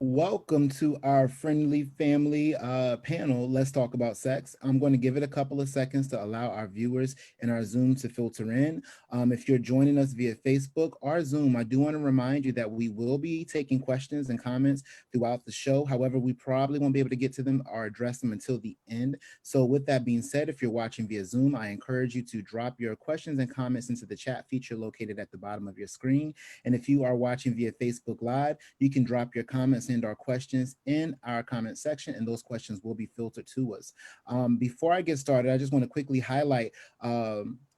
Welcome to our friendly family panel, Let's Talk About Sex. I'm going to give it a couple of seconds to allow our viewers and our Zoom to filter in. If you're joining us via Facebook or Zoom, I do want to remind you that we will be taking questions and comments throughout the show. However, we probably won't be able to get to them or address them until the end. So with that being said, if you're watching via Zoom, I encourage you to drop your questions and comments into the chat feature located at the bottom of your screen. And if you are watching via Facebook Live, you can drop your comments and our questions in our comment section, and those questions will be filtered to us. Before I get started, I just want to quickly highlight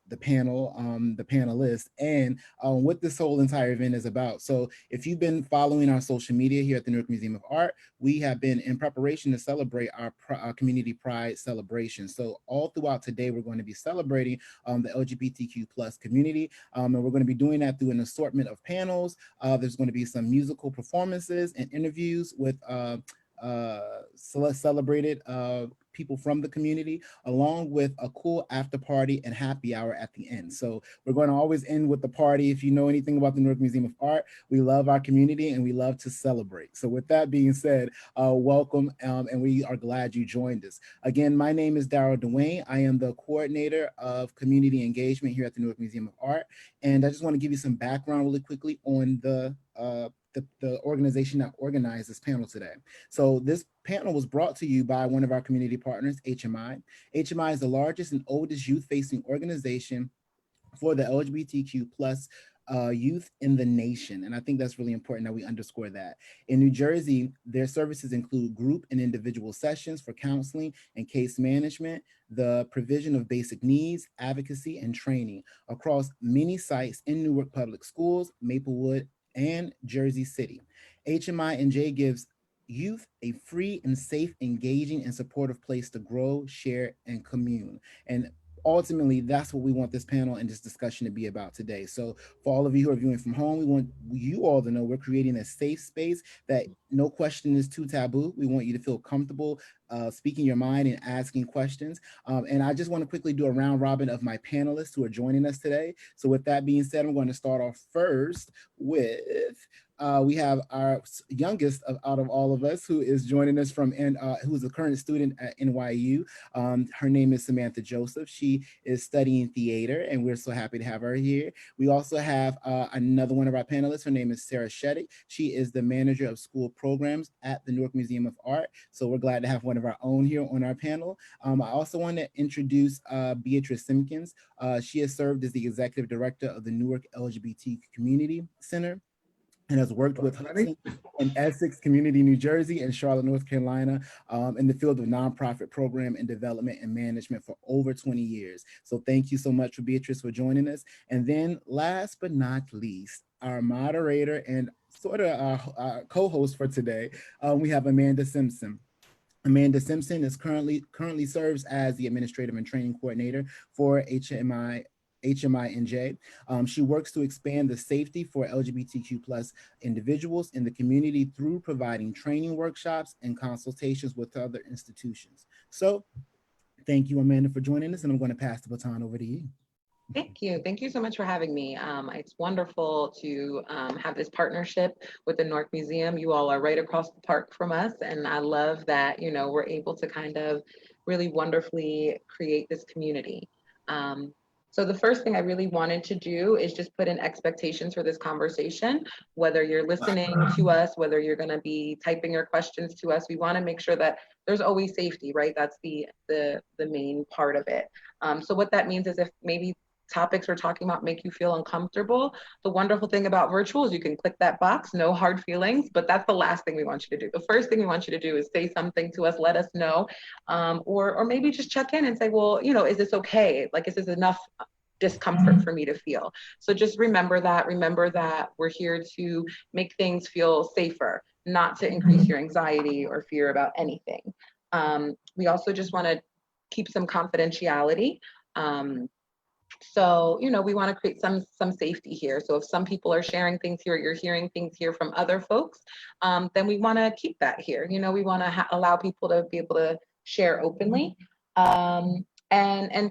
the panel, the panelists, and what this whole entire event is about. So if you've been following our social media here at the Newark Museum of Art, we have been in preparation to celebrate our community pride celebration. So all throughout today, we're going to be celebrating the LGBTQ plus community, and we're going to be doing that through an assortment of panels. There's going to be some musical performances and interviews with celebrated people from the community, along with a cool after party and happy hour at the end. So we're going to always end with the party. If you know anything about the Newark Museum of Art, we love our community and we love to celebrate. So with that being said, welcome, and we are glad you joined us. Again, my name is Darryl Dwayne. I am the coordinator of community engagement here at the Newark Museum of Art. And I just want to give you some background really quickly on the organization that organized this panel today. So this panel was brought to you by one of our community partners, HMI. HMI is the largest and oldest youth-facing organization for the LGBTQ plus youth in the nation. And I think that's really important that we underscore that. In New Jersey, their services include group and individual sessions for counseling and case management, the provision of basic needs, advocacy, and training across many sites in Newark Public Schools, Maplewood, and Jersey City. HMI&J gives youth a free and safe, engaging, and supportive place to grow, share, and commune. And ultimately, that's what we want this panel and this discussion to be about today. So for all of you who are viewing from home, we want you all to know we're creating a safe space that no question is too taboo. We want you to feel comfortable speaking your mind and asking questions. And I just want to quickly do a round robin of my panelists who are joining us today. So with that being said, I'm going to start off first with we have our youngest out of all of us who is joining us from, and who is a current student at NYU. Her name is Samantha Joseph. She is studying theater, and we're so happy to have her here. We also have another one of our panelists. Her name is Sarah Sheddick. She is the manager of school programs at the Newark Museum of Art. So we're glad to have one of our own here on our panel. I also want to introduce Beatrice Simpkins. She has served as the executive director of the Newark LGBT Community Center and has worked with Hudson and Essex Community, New Jersey, and Charlotte, North Carolina, in the field of nonprofit program and development and management for over 20 years. So thank you so much for Beatrice for joining us. And then last but not least, our moderator and sort of our co-host for today, we have Amanda Simpson. Amanda Simpson is currently serves as the administrative and training coordinator for HMI&J. She works to expand the safety for LGBTQ plus individuals in the community through providing training workshops and consultations with other institutions. So thank you, Amanda, for joining us, and I'm going to pass the baton over to you. Thank you. Thank you so much for having me. It's wonderful to have this partnership with the Newark Museum. You all are right across the park from us, and I love that, we're able to kind of really wonderfully create this community. So the first thing I really wanted to do is just put in expectations for this conversation, whether you're listening to us, whether you're going to be typing your questions to us. We want to make sure that there's always safety, right? That's the main part of it. So what that means is if maybe topics we're talking about make you feel uncomfortable, the wonderful thing about virtual is you can click that box, no hard feelings, but that's the last thing we want you to do. The first thing we want you to do is say something to us, let us know, or maybe just check in and say, well, is this okay? Like, is this enough discomfort for me to feel? So just remember that we're here to make things feel safer, not to increase your anxiety or fear about anything. We also just want to keep some confidentiality. So, we want to create some safety here. So if some people are sharing things here, you're hearing things here from other folks, then we want to keep that here. We want to allow people to be able to share openly. And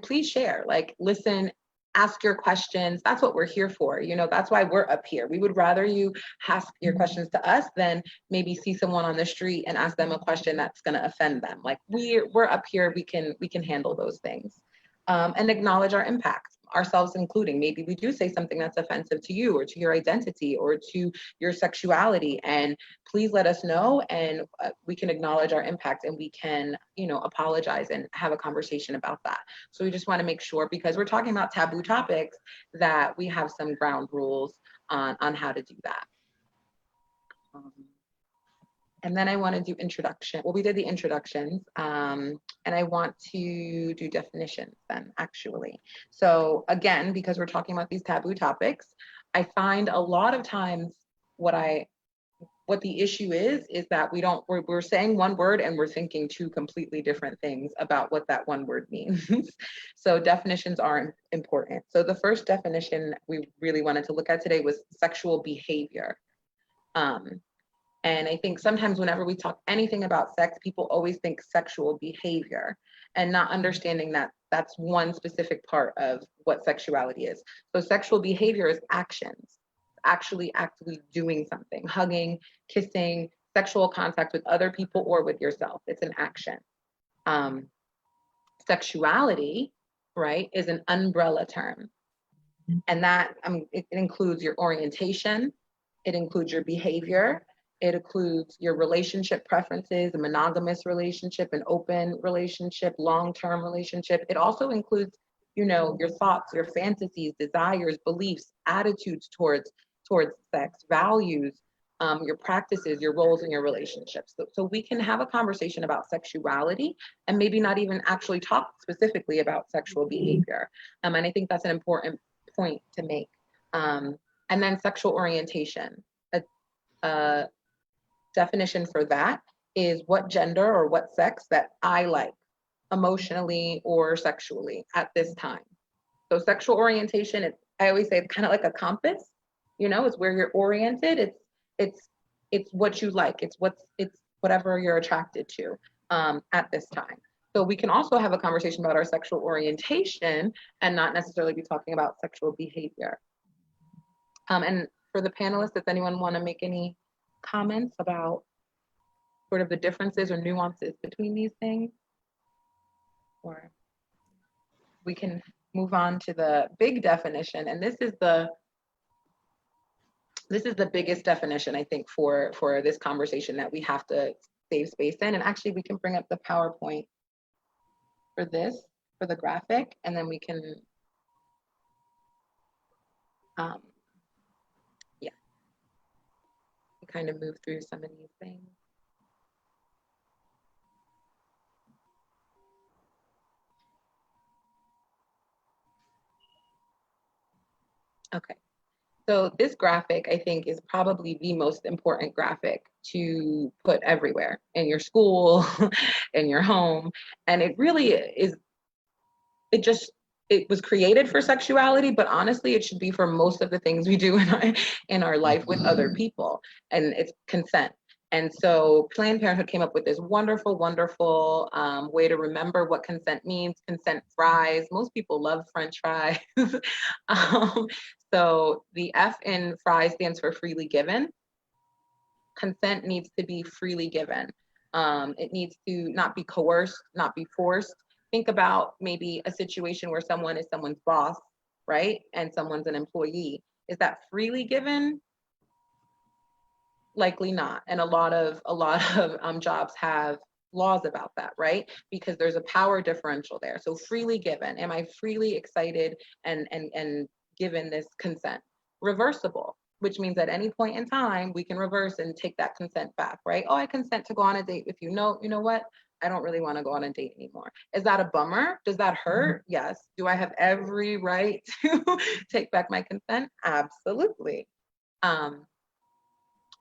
please share, listen ask your questions. That's what we're here for. You know, that's why we're up here. We would rather you ask your questions to us than maybe see someone on the street and ask them a question that's going to offend them. Like we're up here. We can handle those things, and acknowledge our impact, ourselves including. Maybe we do say something that's offensive to you or to your identity or to your sexuality, and please let us know, and we can acknowledge our impact, and we can, you know, apologize and have a conversation about that. So we just want to make sure, because we're talking about taboo topics, that we have some ground rules on how to do that. And then I want to do introduction. Well, we did the introductions, and I want to do definitions then, actually. So again, because we're talking about these taboo topics, I find a lot of times what the issue is that we're saying one word and we're thinking two completely different things about what that one word means. So definitions are important. So the first definition we really wanted to look at today was sexual behavior. And I think sometimes whenever we talk anything about sex, people always think sexual behavior and not understanding that that's one specific part of what sexuality is. So sexual behavior is actions, actually actively doing something, hugging, kissing, sexual contact with other people or with yourself. It's an action. Sexuality, right, is an umbrella term. And that it includes your orientation, it includes your behavior, it includes your relationship preferences, a monogamous relationship, an open relationship, long-term relationship. It also includes, you know, your thoughts, your fantasies, desires, beliefs, attitudes towards sex, values, your practices, your roles in your relationships. So we can have a conversation about sexuality and maybe not even actually talk specifically about sexual behavior. And I think that's an important point to make. And then sexual orientation. A definition for that is what gender or what sex that I like emotionally or sexually at this time. So sexual orientation, I always say it's kind of like a compass, you know, it's where you're oriented. It's what you like. It's whatever you're attracted to at this time. So we can also have a conversation about our sexual orientation and not necessarily be talking about sexual behavior. And for the panelists, does anyone want to make any comments about sort of the differences or nuances between these things? Or we can move on to the big definition, and this is the biggest definition, I think, for this conversation that we have to save space in. And actually, we can bring up the PowerPoint for this, for the graphic, and then we can kind of move through some of these things. Okay, so this graphic, I think, is probably the most important graphic to put everywhere in your school, in your home. And it really is, it was created for sexuality, but honestly, it should be for most of the things we do in our life with other people, and it's consent. And so Planned Parenthood came up with this wonderful, wonderful way to remember what consent means. Consent fries. Most people love French fries. So the F in fries stands for freely given. Consent needs to be freely given. It needs to not be coerced, not be forced. Think about maybe a situation where someone is someone's boss, right? And someone's an employee. Is that freely given? Likely not. And a lot of jobs have laws about that, right? Because there's a power differential there. So freely given. Am I freely excited and given this consent? Reversible, which means at any point in time, we can reverse and take that consent back, right? Oh, I consent to go on a date with you. No, you know what? I don't really want to go on a date anymore. Is that a bummer? Does that hurt? Yes. Do I have every right to take back my consent? Absolutely.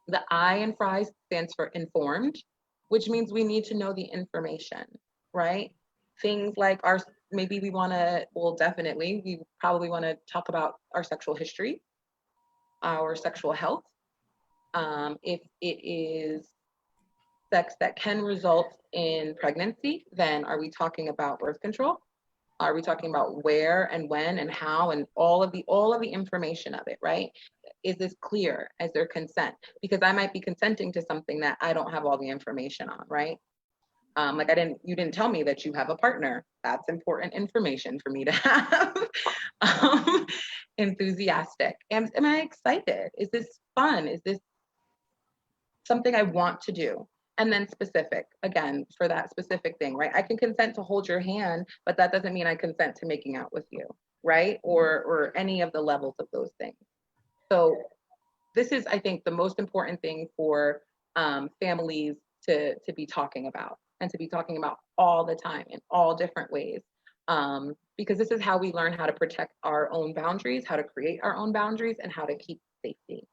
The I in fries stands for informed, which means we need to know the information, right? Things like maybe we want to, well, definitely, we probably want to talk about our sexual history, our sexual health. If it is sex that can result in pregnancy, then are we talking about birth control? Are we talking about where and when and how and all of the information of it, right? Is this clear? Is there consent? Because I might be consenting to something that I don't have all the information on, right? Like you didn't tell me that you have a partner. That's important information for me to have. um, Enthusiastic. Am I excited? Is this fun? Is this something I want to do? And then specific, again, for that specific thing, right? I can consent to hold your hand, but that doesn't mean I consent to making out with you, right? Or any of the levels of those things. So this is, I think, the most important thing for families to be talking about, and to be talking about all the time in all different ways. Because this is how we learn how to protect our own boundaries, how to create our own boundaries, and how to keep safety.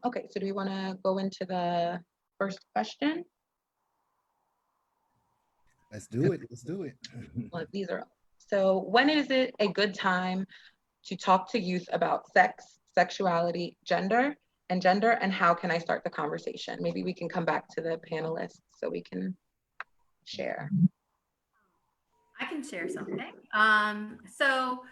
Okay, so do we want to go into the first question? Let's do it. Let's do it. Well, these are so. When is it a good time to talk to youth about sex, sexuality, and how can I start the conversation? Maybe we can come back to the panelists so we can share. I can share something. So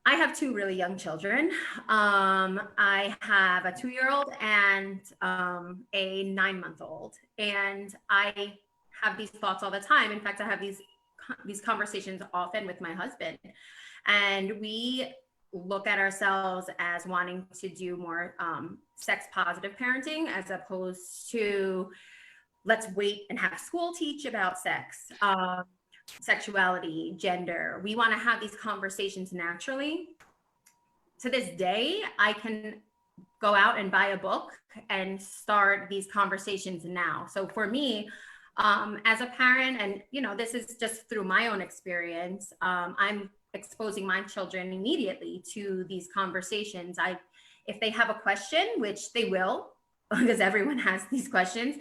I have two really young children. I have a 2-year-old and a 9-month-old, and I have these thoughts all the time. In fact, I have these conversations often with my husband, and we look at ourselves as wanting to do more sex positive parenting, as opposed to let's wait and have school teach about sex. Sexuality, gender. We want to have these conversations naturally. To this day, I can go out and buy a book and start these conversations now. So for me, as a parent, and this is just through my own experience, I'm exposing my children immediately to these conversations. If they have a question, which they will, because everyone has these questions,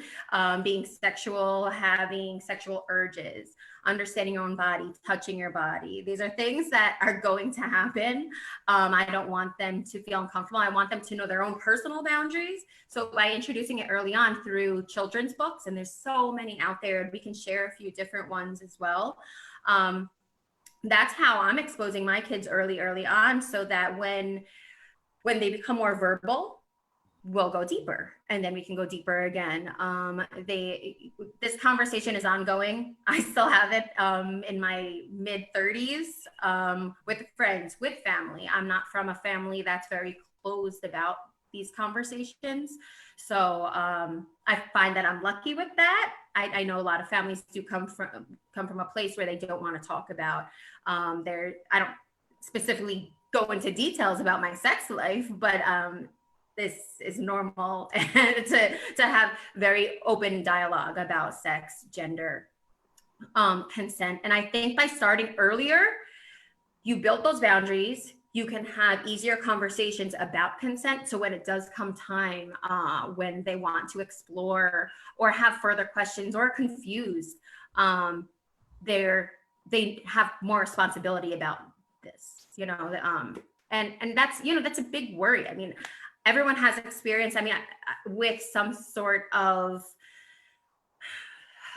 being sexual, having sexual urges, understanding your own body, touching your body. These are things that are going to happen. I don't want them to feel uncomfortable. I want them to know their own personal boundaries. So by introducing it early on through children's books, and there's so many out there, we can share a few different ones as well. That's how I'm exposing my kids early on, so that when they become more verbal, we'll go deeper, and then we can go deeper again. This conversation is ongoing. I still have it in my mid-30s with friends, with family. I'm not from a family that's very closed about these conversations. So I find that I'm lucky with that. I know a lot of families do come from a place where they don't want to talk about I don't specifically go into details about my sex life, but this is normal to have very open dialogue about sex, gender, consent. And I think by starting earlier, you build those boundaries, you can have easier conversations about consent. So when it does come time, when they want to explore or have further questions or confused, they have more responsibility about this, and that's a big worry. I mean, everyone has experience, with some sort of,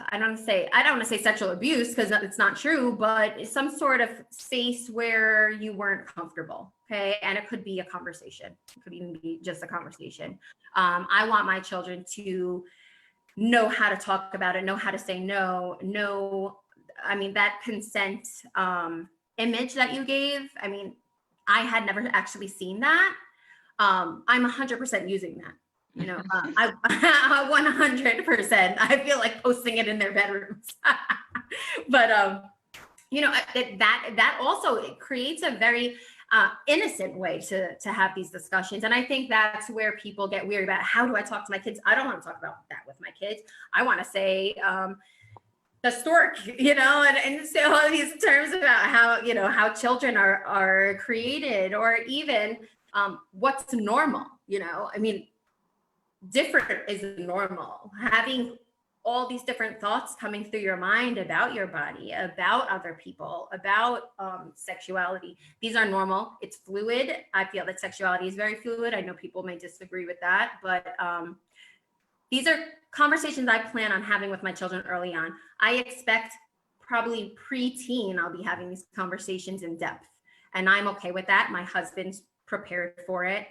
I don't want to say sexual abuse, because it's not true, but some sort of space where you weren't comfortable. Okay. And it could be a conversation. It could even be just a conversation. I want my children to know how to talk about it, know how to say no, that consent image that you gave. I had never actually seen that. I'm 100% using that. I 100%. I feel like posting it in their bedrooms. But that also, it creates a very innocent way to have these discussions. And I think that's where people get weird about, how do I talk to my kids? I don't want to talk about that with my kids. I want to say the stork, and say all these terms about how children are created, or even what's normal. Different is normal. Having all these different thoughts coming through your mind about your body, about other people, about sexuality, these are normal. It's fluid. I feel that sexuality is very fluid. I know people may disagree with that, but these are conversations I plan on having with my children early on. I expect probably pre-teen, I'll be having these conversations in depth, and I'm okay with that. My husband's prepared for it,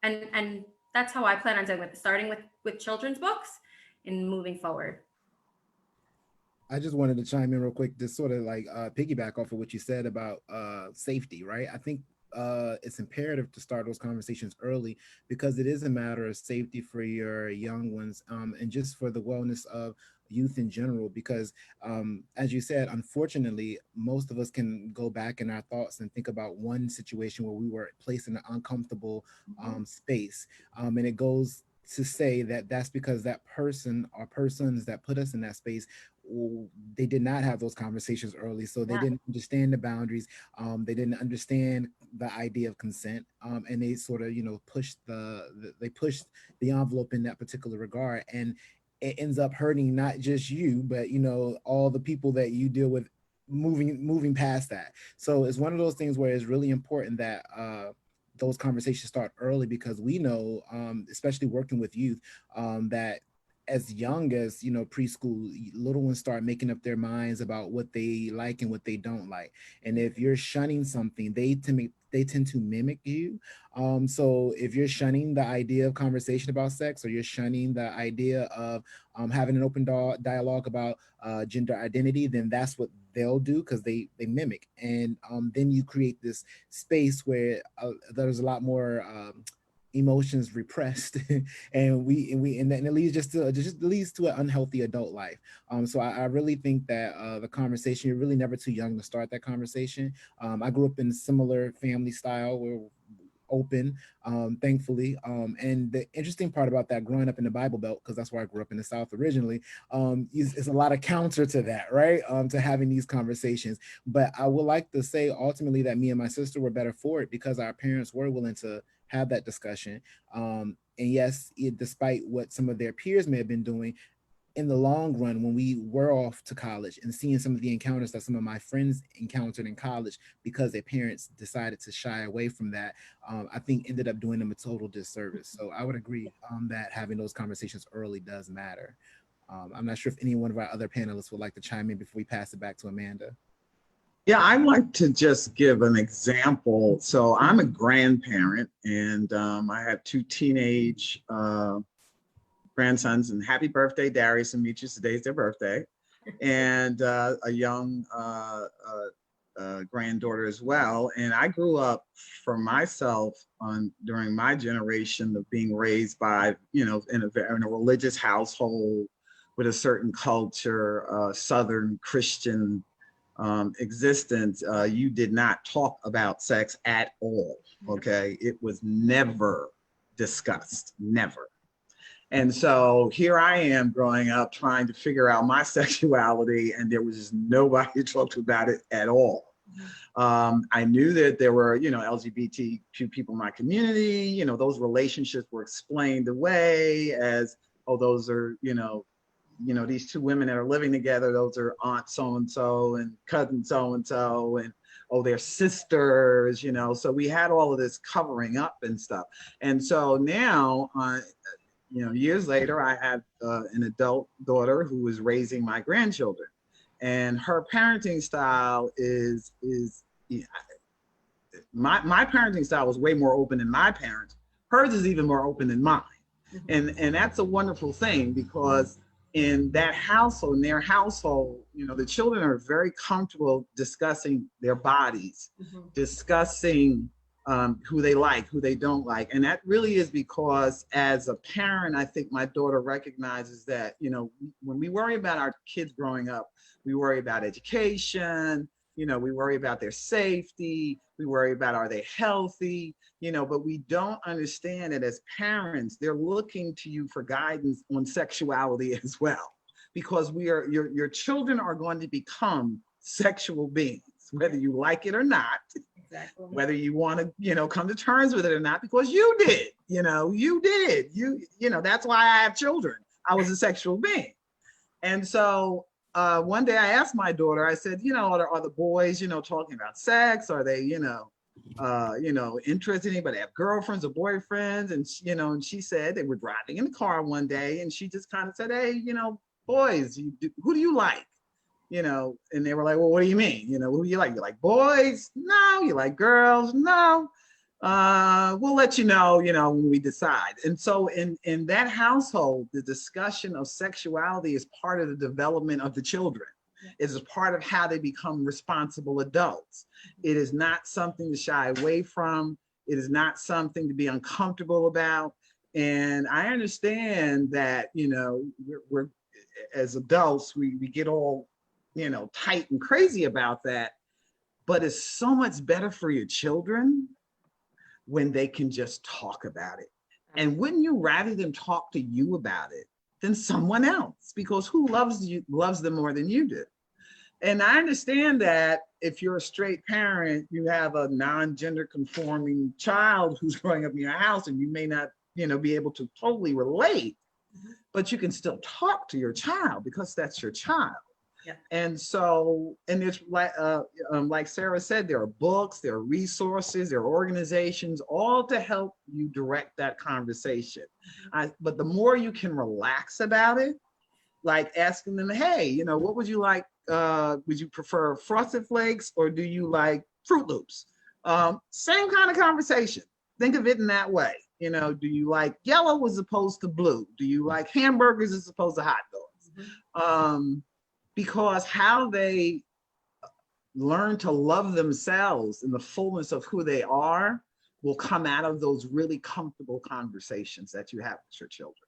and that's how I plan on doing it, starting with children's books and moving forward. I just wanted to chime in real quick to sort of like piggyback off of what you said about safety, right? I think it's imperative to start those conversations early because it is a matter of safety for your young ones, and just for the wellness of youth in general. Because as you said, unfortunately, most of us can go back in our thoughts and think about one situation where we were placed in an uncomfortable space, and it goes to say that that's because that person or persons that put us in that space, they did not have those conversations early, so they didn't understand the boundaries, they didn't understand the idea of consent, and they sort of, you know, pushed they pushed the envelope in that particular regard, and it ends up hurting not just you, but you know, all the people that you deal with moving past that. So it's one of those things where it's really important that those conversations start early, because we know, especially working with youth, that as young as, you know, preschool, little ones start making up their minds about what they like and what they don't like. And if you're shunning something, they tend to mimic you. So if you're shunning the idea of conversation about sex, or you're shunning the idea of having an open dialogue about gender identity, then that's what they'll do, because they mimic. And then you create this space where there's a lot more emotions repressed and then it leads just leads to an unhealthy adult life. So I really think that the conversation, you're really never too young to start that conversation. I grew up in a similar family style where open, thankfully. And the interesting part about that, growing up in the Bible Belt, because that's where I grew up in the South originally, is a lot of counter to that, right? To having these conversations. But I would like to say ultimately that me and my sister were better for it because our parents were willing to have that discussion. And yes, despite what some of their peers may have been doing, in the long run, when we were off to college and seeing some of the encounters that some of my friends encountered in college because their parents decided to shy away from that, I think ended up doing them a total disservice. So I would agree that having those conversations early does matter. I'm not sure if any one of our other panelists would like to chime in before we pass it back to Amanda. Yeah, I'd like to just give an example. So I'm a grandparent, and I have two teenage grandsons, and happy birthday, Darius and Demetrius. Today's their birthday, and a young granddaughter as well. And I grew up for myself during my generation of being raised by, you know, in a religious household with a certain culture, Southern Christian existence. You did not talk about sex at all. Okay, it was never discussed, never. And so here I am growing up trying to figure out my sexuality, and there was just nobody who talked about it at all. I knew that there were, you know, LGBTQ people in my community. You know, those relationships were explained away as, oh, those are, you know, these two women that are living together, those are aunt so-and-so and cousin so-and-so, and oh, they're sisters, you know. So we had all of this covering up and stuff. And so now, you know, years later, I have an adult daughter who is raising my grandchildren, and her parenting style is yeah, my parenting style was way more open than my parents. Hers is even more open than mine, and that's a wonderful thing, because in that household, in their household, you know, the children are very comfortable discussing their bodies, discussing who they like, who they don't like. And that really is because as a parent, I think my daughter recognizes that, you know, when we worry about our kids growing up, we worry about education, you know, we worry about their safety, we worry about, are they healthy, you know, but we don't understand that as parents, they're looking to you for guidance on sexuality as well, because your children are going to become sexual beings, whether you like it or not. Exactly. Whether you want to, you know, come to terms with it or not, because you did, you know, you know, that's why I have children. I was a sexual being. And so one day I asked my daughter, I said, you know, are the boys, you know, talking about sex? Are they, you know, interested in anybody, have girlfriends or boyfriends? And, you know, and she said they were driving in the car one day, and she just kind of said, hey, you know, boys, who do you like? and they were like, well, what do you mean? Who do you like? You like boys? No. You like girls? No. We'll let you know, when we decide. And so in that household, the discussion of sexuality is part of the development of the children. It is part of how they become responsible adults. It is not something to shy away from. It is not something to be uncomfortable about. And I understand that, we're as adults, we get all, tight and crazy about that. But it's so much better for your children when they can just talk about it. And wouldn't you rather them talk to you about it than someone else? Because who loves them more than you do? And I understand that if you're a straight parent, you have a non-gender conforming child who's growing up in your house, and you may not, be able to totally relate, but you can still talk to your child because that's your child. Yeah. And so, and it's like Sarah said, there are books, there are resources, there are organizations, all to help you direct that conversation. But the more you can relax about it, like asking them, hey, what would you like? Would you prefer Frosted Flakes or do you like Fruit Loops? Same kind of conversation. Think of it in that way. Do you like yellow as opposed to blue? Do you like hamburgers as opposed to hot dogs? Because how they learn to love themselves in the fullness of who they are will come out of those really comfortable conversations that you have with your children.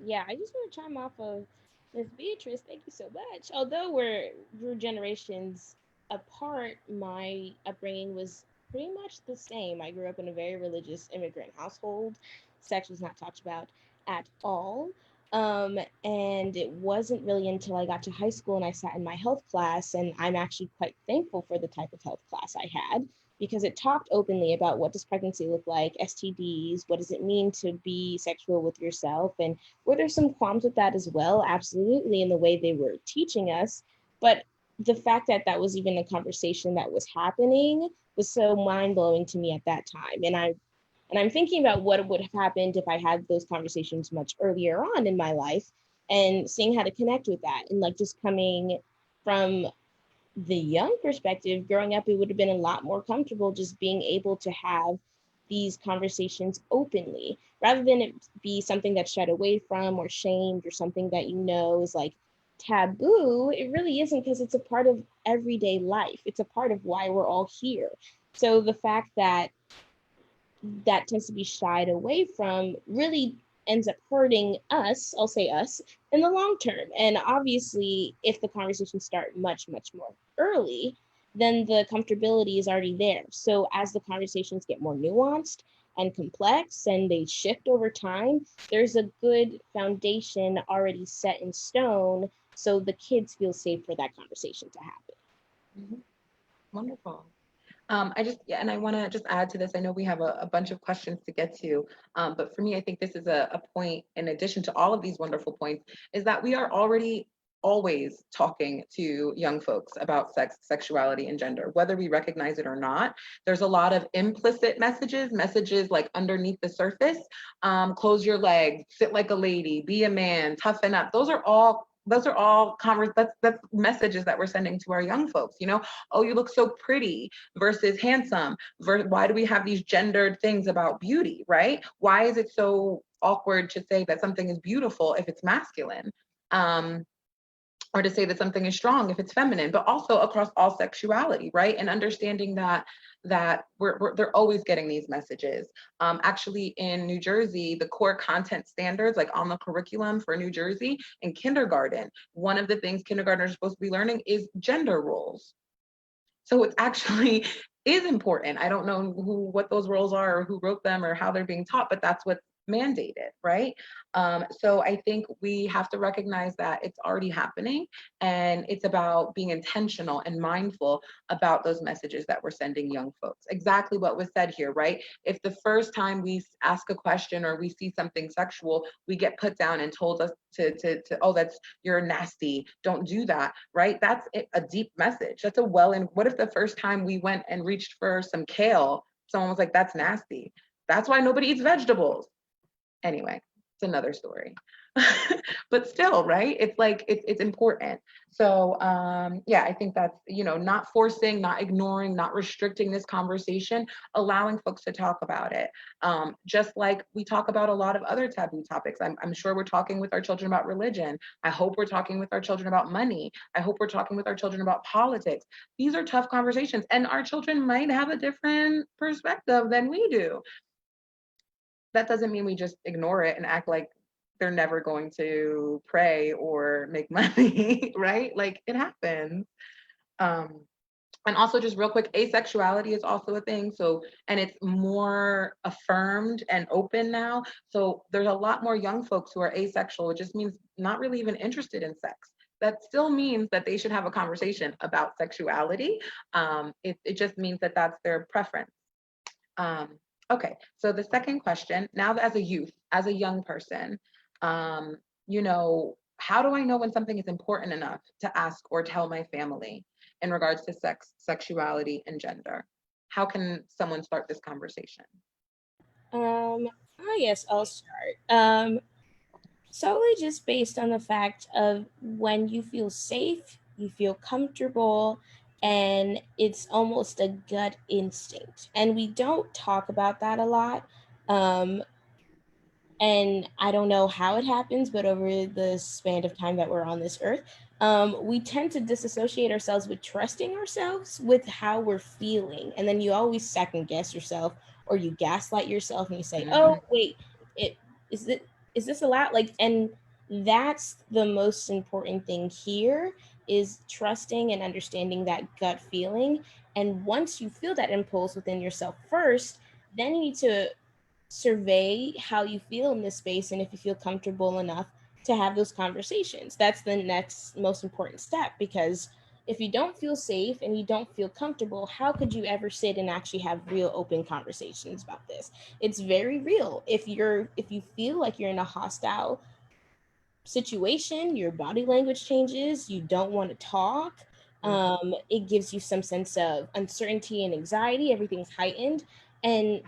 Yeah, I just want to chime off of Miss Beatrice. Thank you so much. Although we're generations apart, my upbringing was pretty much the same. I grew up in a very religious immigrant household. Sex was not talked about at all. And it wasn't really until I got to high school and I sat in my health class, and I'm actually quite thankful for the type of health class I had, because it talked openly about what does pregnancy look like, STDs, what does it mean to be sexual with yourself, and were there some qualms with that as well? Absolutely, in the way they were teaching us. But the fact that that was even a conversation that was happening was so mind-blowing to me at that time. And I'm thinking about what would have happened if I had those conversations much earlier on in my life, and seeing how to connect with that. And like, just coming from the young perspective, growing up, it would have been a lot more comfortable just being able to have these conversations openly, rather than it be something that's shied away from or shamed, or something that is like taboo. It really isn't, because it's a part of everyday life. It's a part of why we're all here. So the fact that that tends to be shied away from really ends up hurting us, I'll say us, in the long term. And obviously, if the conversations start much, much more early, then the comfortability is already there. So as the conversations get more nuanced and complex and they shift over time, there's a good foundation already set in stone, so the kids feel safe for that conversation to happen. Mm-hmm. Wonderful. And I want to just add to this. I know we have a bunch of questions to get to, but for me, I think this is a point, in addition to all of these wonderful points, is that we are already always talking to young folks about sex, sexuality, and gender, whether we recognize it or not. There's a lot of implicit messages like underneath the surface. Close your legs, sit like a lady, be a man, toughen up. Those are all that's messages that we're sending to our young folks. Oh, you look so pretty versus handsome. Why do we have these gendered things about beauty, right? Why is it so awkward to say that something is beautiful if it's masculine? Or to say that something is strong if it's feminine, but also across all sexuality, right? And understanding that they're always getting these messages. Actually, in New Jersey, the core content standards, like on the curriculum for New Jersey in kindergarten, one of the things kindergartners are supposed to be learning is gender roles. So it's actually is important. I don't know what those roles are, or who wrote them, or how they're being taught, but that's what's mandated, right? So I think we have to recognize that it's already happening, and it's about being intentional and mindful about those messages that we're sending young folks. Exactly what was said here, right? If the first time we ask a question or we see something sexual, we get put down and told us to oh, you're nasty, don't do that, right? That's a deep message. That's what if the first time we went and reached for some kale, someone was like, that's nasty. That's why nobody eats vegetables. Anyway, it's another story. But still, right? It's like it's important. So yeah, I think that's, you know, not forcing, not ignoring, not restricting this conversation, allowing folks to talk about it. Just like we talk about a lot of other taboo topics. I'm sure we're talking with our children about religion. I hope we're talking with our children about money. I hope we're talking with our children about politics. These are tough conversations, and our children might have a different perspective than we do. That doesn't mean we just ignore it and act like they're never going to pray or make money, right? Like, it happens. And also, just real quick, asexuality is also a thing. So, and it's more affirmed and open now. So there's a lot more young folks who are asexual, which just means not really even interested in sex. That still means that they should have a conversation about sexuality. It just means that that's their preference. Okay, so the second question, now as a youth, as a young person, you know, how do I know when something is important enough to ask or tell my family in regards to sex, sexuality, and gender? How can someone start this conversation? I guess I'll start. Solely just based on the fact of when you feel safe, you feel comfortable, and it's almost a gut instinct. And we don't talk about that a lot. Um, and I don't know how it happens, but over the span of time that we're on this earth, we tend to disassociate ourselves with trusting ourselves with how we're feeling. And then you always second guess yourself, or you gaslight yourself and you say, oh, wait, it is it is this allowed? Like, and that's the most important thing here, is trusting and understanding that gut feeling. And once you feel that impulse within yourself first, then you need to survey how you feel in this space and if you feel comfortable enough to have those conversations. That's the next most important step, because if you don't feel safe and you don't feel comfortable, how could you ever sit and actually have real open conversations about this? It's very real. If you feel like you're in a hostile situation, your body language changes, you don't want to talk, it gives you some sense of uncertainty and anxiety, everything's heightened. And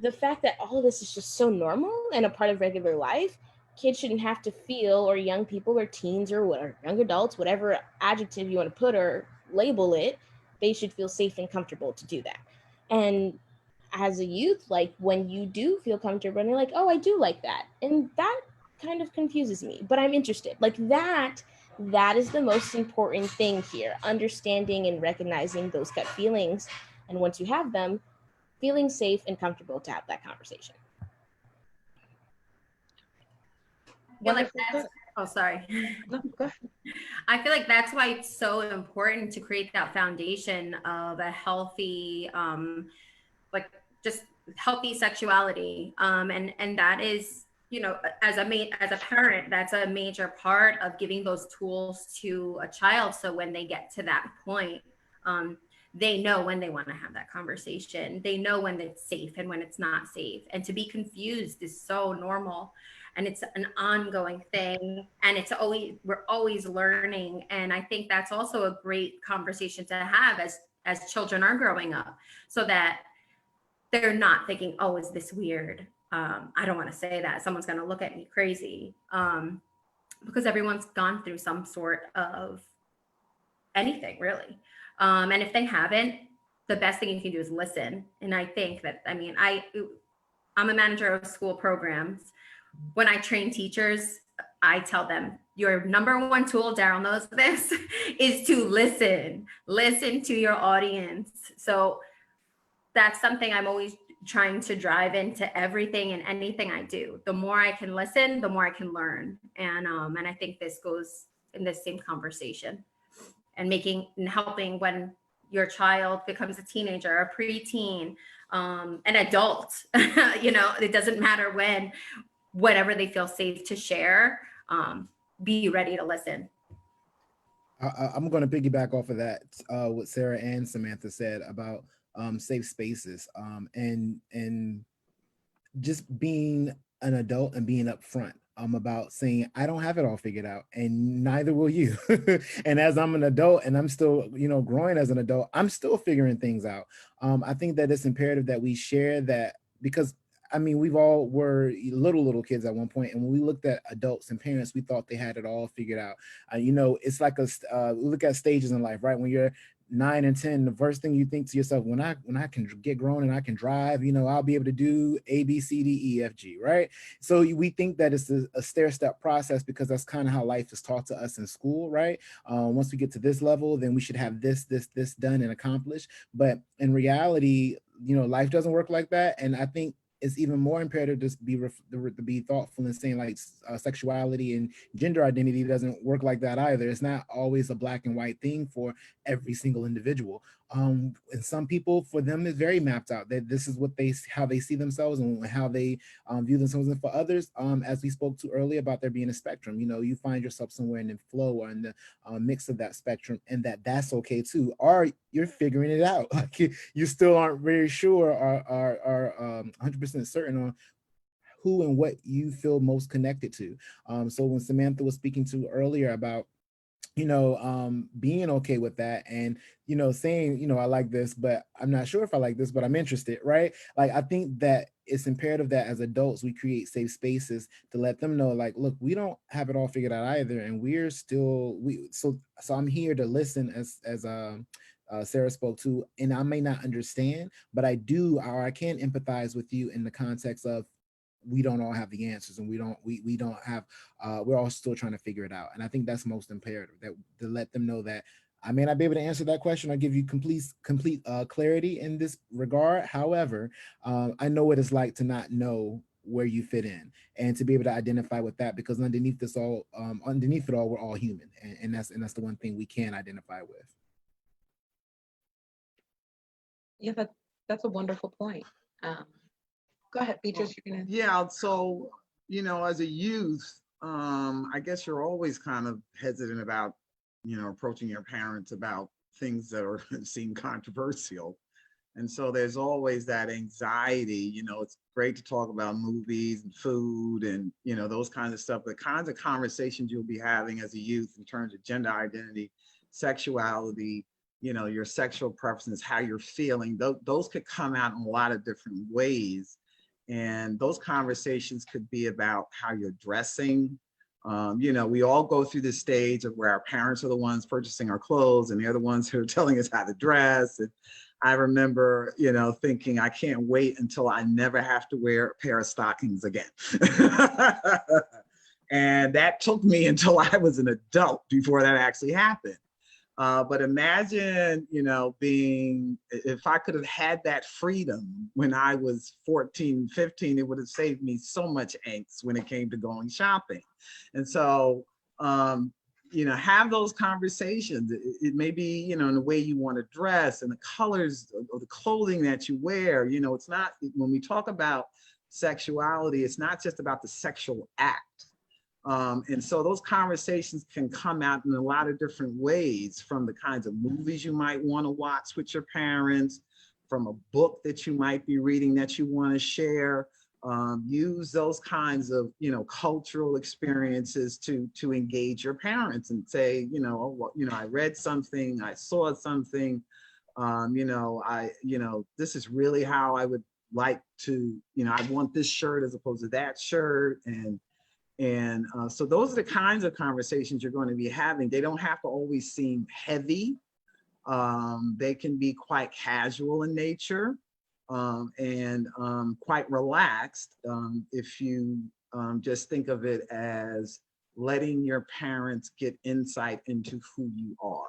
the fact that all of this is just so normal and a part of regular life, kids shouldn't have to feel, or young people or teens or whatever, young adults, whatever adjective you want to put or label it, they should feel safe and comfortable to do that. And as a youth, like, when you do feel comfortable and you're like, oh, I do like that, and that kind of confuses me, but I'm interested, like that is the most important thing here, understanding and recognizing those gut feelings. And once you have them, feeling safe and comfortable to have that conversation. Oh, sorry. No, go ahead. I feel like that's why it's so important to create that foundation of a healthy, like, just healthy sexuality. And that is, you know, as a parent, that's a major part of giving those tools to a child. So when they get to that point, they know when they want to have that conversation. They know when it's safe and when it's not safe. And to be confused is so normal. And it's an ongoing thing. And we're always learning. And I think that's also a great conversation to have as children are growing up, so that they're not thinking, oh, is this weird? I don't want to say that. Someone's going to look at me crazy. Because everyone's gone through some sort of anything, really. And if they haven't, the best thing you can do is listen. And I think that, I mean, I'm a manager of school programs. When I train teachers, I tell them, your number one tool, Daryl knows this, is to listen to your audience. So that's something I'm always trying to drive into everything and anything I do. The more I can listen, the more I can learn. And I think this goes in the same conversation, and helping when your child becomes a teenager, a preteen, an adult. You know, it doesn't matter when, whatever they feel safe to share, be ready to listen. I'm going to piggyback off of that, what Sarah and Samantha said about safe spaces, and just being an adult and being upfront about saying, I don't have it all figured out, and neither will you. And as I'm an adult and I'm still, you know, growing as an adult, I'm still figuring things out. I think that it's imperative that we share that, because I mean, we've all were little kids at one point, and when we looked at adults and parents, we thought they had it all figured out. You know, it's like look at stages in life, right? When you're 9 and 10, the first thing you think to yourself, when I can get grown and I can drive, you know, I'll be able to do A, B, C, D, E, F, G, right? So we think that it's a stair-step process because that's kind of how life is taught to us in school, right? Once we get to this level, then we should have this done and accomplished. But in reality, you know, life doesn't work like that. And I think it's even more imperative to be thoughtful and saying like sexuality and gender identity doesn't work like that either. It's not always a black and white thing for every single individual. And some people, for them, it's very mapped out that this is what how they see themselves and how they view themselves. And for others, as we spoke to earlier about there being a spectrum, you know, you find yourself somewhere in the flow or in the mix of that spectrum, and that's okay too. Or you're figuring it out. Like you still aren't very sure or are 100% certain on who and what you feel most connected to. So when Samantha was speaking to earlier about, you know, being okay with that and, you know, saying, you know, I like this, but I'm not sure if I like this, but I'm interested, right? Like, I think that it's imperative that as adults, we create safe spaces to let them know, like, look, we don't have it all figured out either. And we're still, so I'm here to listen as Sarah spoke to, and I may not understand, but I do, or I can empathize with you in the context of we don't all have the answers, and we don't have we're all still trying to figure it out. And I think that's most imperative, that to let them know that I may not be able to answer that question or give you complete clarity in this regard. However, I know what it's like to not know where you fit in and to be able to identify with that, because underneath it all, we're all human, and that's the one thing we can identify with. Yeah, that's a wonderful point. Go ahead, Beatrice. You're gonna. Yeah, so, you know, as a youth, I guess you're always kind of hesitant about, you know, approaching your parents about things that are seem controversial. And so there's always that anxiety. You know, it's great to talk about movies and food and, you know, those kinds of stuff, the kinds of conversations you'll be having as a youth in terms of gender identity, sexuality, you know, your sexual preferences, how you're feeling, those could come out in a lot of different ways. And those conversations could be about how you're dressing. You know, we all go through this stage of where our parents are the ones purchasing our clothes and they're the ones who are telling us how to dress. And I remember, you know, thinking, I can't wait until I never have to wear a pair of stockings again. And that took me until I was an adult before that actually happened. But imagine, you know, if I could have had that freedom when I was 14, 15, it would have saved me so much angst when it came to going shopping. And so, you know, have those conversations. It may be, you know, in the way you want to dress and the colors of the clothing that you wear. You know, it's not, when we talk about sexuality, it's not just about the sexual act. And so those conversations can come out in a lot of different ways, from the kinds of movies you might want to watch with your parents, from a book that you might be reading that you want to share. Use those kinds of, you know, cultural experiences to engage your parents and say, you know, well, you know, I read something, I saw something, you know, this is really how I would like to, you know, I want this shirt as opposed to that shirt. And so those are the kinds of conversations you're going to be having. They don't have to always seem heavy. They can be quite casual in nature, and quite relaxed, if you just think of it as letting your parents get insight into who you are.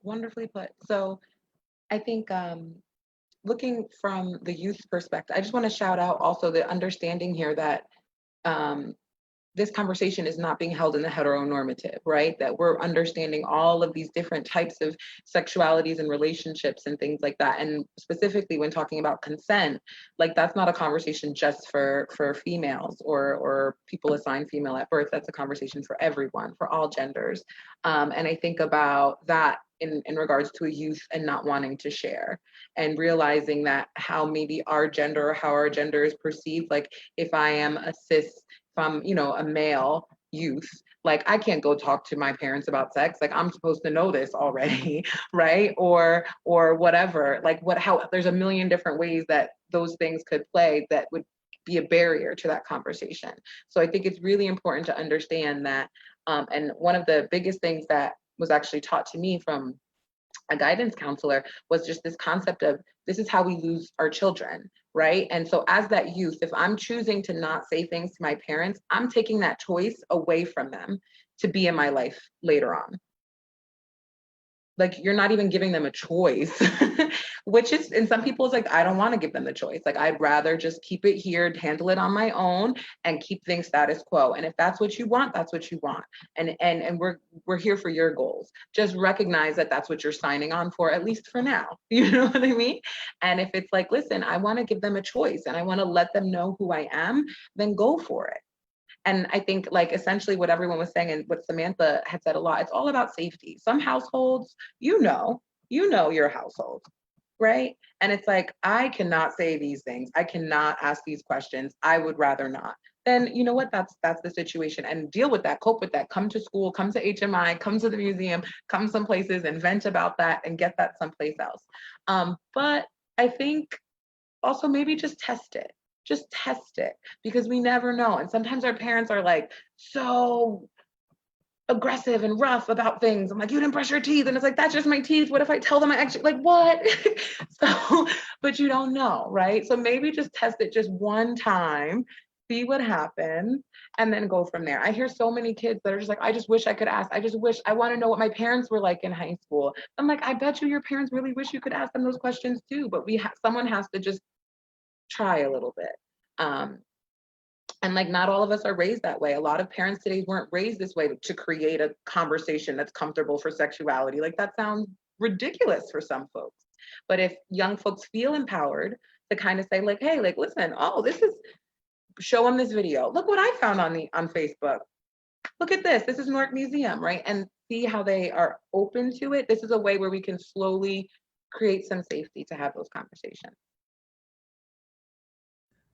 Wonderfully put. So I think looking from the youth perspective, I just want to shout out also the understanding here that this conversation is not being held in the heteronormative, right? That we're understanding all of these different types of sexualities and relationships and things like that. And specifically when talking about consent, like that's not a conversation just for females or people assigned female at birth. That's a conversation for everyone, for all genders. And I think about that in regards to a youth and not wanting to share, and realizing that how maybe our gender or how our gender is perceived. Like if I am a cis, if I'm, you know, a male youth, Like, I can't go talk to my parents about sex. Like, I'm supposed to know this already, right? Or whatever. Like, how there's a million different ways that those things could play that would be a barrier to that conversation. So I think it's really important to understand that. And one of the biggest things that was actually taught to me from a guidance counselor was just this concept of, this is how we lose our children, right? And so as that youth, if I'm choosing to not say things to my parents, I'm taking that choice away from them to be in my life later on. Like, you're not even giving them a choice, which is, in some people's, like, I don't want to give them the choice. Like, I'd rather just keep it here, handle it on my own, and keep things status quo. And if that's what you want, that's what you want. And we're here for your goals. Just recognize that that's what you're signing on for, at least for now. You know what I mean? And if it's like, listen, I want to give them a choice and I want to let them know who I am, then go for it. And I think, like, essentially what everyone was saying and what Samantha had said a lot, it's all about safety. Some households, you know your household, right? And it's like, I cannot say these things. I cannot ask these questions. I would rather not. Then you know what? That's the situation, and deal with that, cope with that. Come to school, come to HMI, come to the museum, come some places and vent about that and get that someplace else. But I think also maybe just test it. Just test it, because we never know. And sometimes our parents are like so aggressive and rough about things. I'm like, you didn't brush your teeth. And it's like, that's just my teeth. What if I tell them I actually, like, what? So, but you don't know, right? So maybe just test it just one time, see what happens, and then go from there. I hear so many kids that are just like, I just wish I could ask. I want to know what my parents were like in high school. I'm like, I bet you your parents really wish you could ask them those questions too. But someone has to just try a little bit. And like, not all of us are raised that way. A lot of parents today weren't raised this way to create a conversation that's comfortable for sexuality. Like, that sounds ridiculous for some folks. But if young folks feel empowered to kind of say, like, hey, like, listen, show them this video. Look what I found on Facebook. Look at this. This is Newark Museum, right? And see how they are open to it. This is a way where we can slowly create some safety to have those conversations.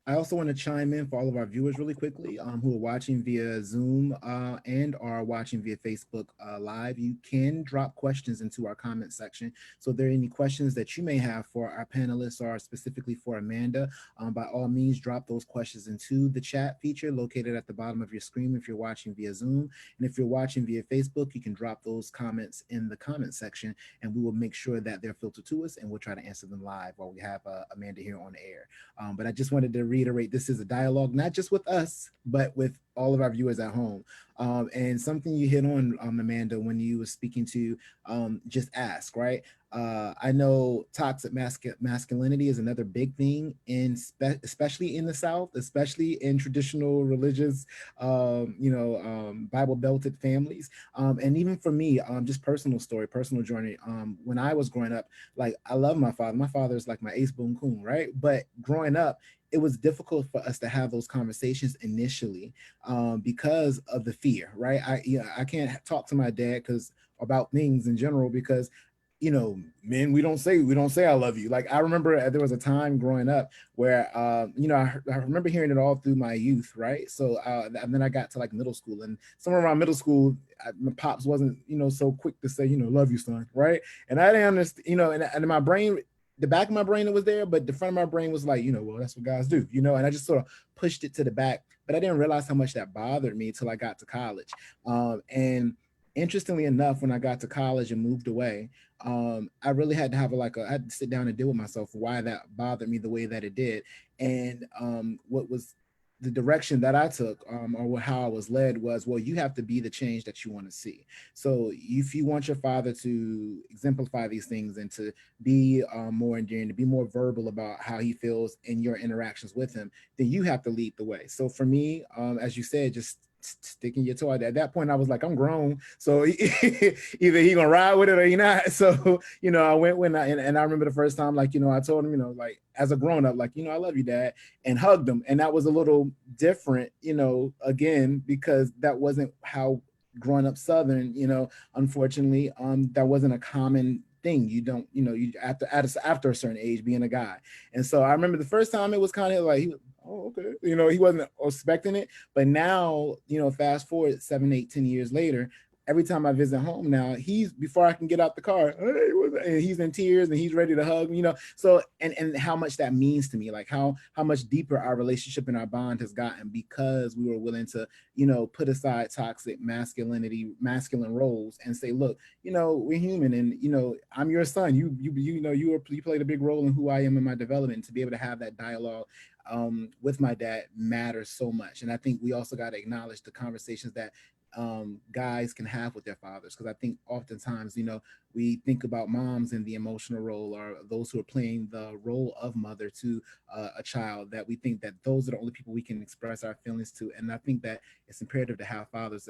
I also want to chime in for all of our viewers really quickly who are watching via Zoom and are watching via Facebook Live. You can drop questions into our comment section. So if there are any questions that you may have for our panelists or specifically for Amanda, by all means, drop those questions into the chat feature located at the bottom of your screen if you're watching via Zoom. And if you're watching via Facebook, you can drop those comments in the comment section and we will make sure that they're filtered to us and we'll try to answer them live while we have Amanda here on air. But I just wanted to reiterate, this is a dialogue, not just with us, but with all of our viewers at home. And something you hit on, Amanda, when you were speaking to just ask, right? I know toxic masculinity is another big thing, especially in the South, especially in traditional religious, Bible belted families. And even for me, just personal story, personal journey. When I was growing up, like, I love my father. My father is like my ace boom coon, right? But growing up, it was difficult for us to have those conversations initially because of the fear, right? I can't talk to my dad about things in general because, men, we don't say I love you. Like, I remember there was a time growing up where, I remember hearing it all through my youth, right? So, and then I got to like middle school, and somewhere around middle school, my pops wasn't, so quick to say, love you, son, right? And I didn't understand, and my brain, the back of my brain, it was there, but the front of my brain was like, well, that's what guys do, and I just sort of pushed it to the back, but I didn't realize how much that bothered me till I got to college. And interestingly enough, when I got to college and moved away, I really had to have I had to sit down and deal with myself why that bothered me the way that it did. And what was the direction that I took or how I was led was, well, you have to be the change that you want to see. So if you want your father to exemplify these things and to be more endearing, to be more verbal about how he feels in your interactions with him, then you have to lead the way. So for me, as you said, just sticking your toe out. At that point, I was like, I'm grown, so either he gonna ride with it or he not. So I went and I remember the first time, like, I told him, like, as a grown up, like, I love you, Dad, and hugged him, and that was a little different, again, because that wasn't how growing up Southern, unfortunately, that wasn't a common thing. You don't, you after a certain age being a guy. And so I remember the first time it was kind of like, oh, okay. You know, he wasn't expecting it. But now, you know, fast forward 7, 8, 10 years later, every time I visit home now, he's, before I can get out the car, hey, and he's in tears and he's ready to hug me, you know. So and how much that means to me, like how much deeper our relationship and our bond has gotten because we were willing to, you know, put aside toxic masculine roles and say, look, you know, we're human, and you know, I'm your son. You know, you played a big role in who I am in my development. To be able to have that dialogue with my dad matters so much. And I think we also got to acknowledge the conversations that guys can have with their fathers, because I think oftentimes, you know, we think about moms in the emotional role, or those who are playing the role of mother to a child, that we think that those are the only people we can express our feelings to. And I think that it's imperative to have fathers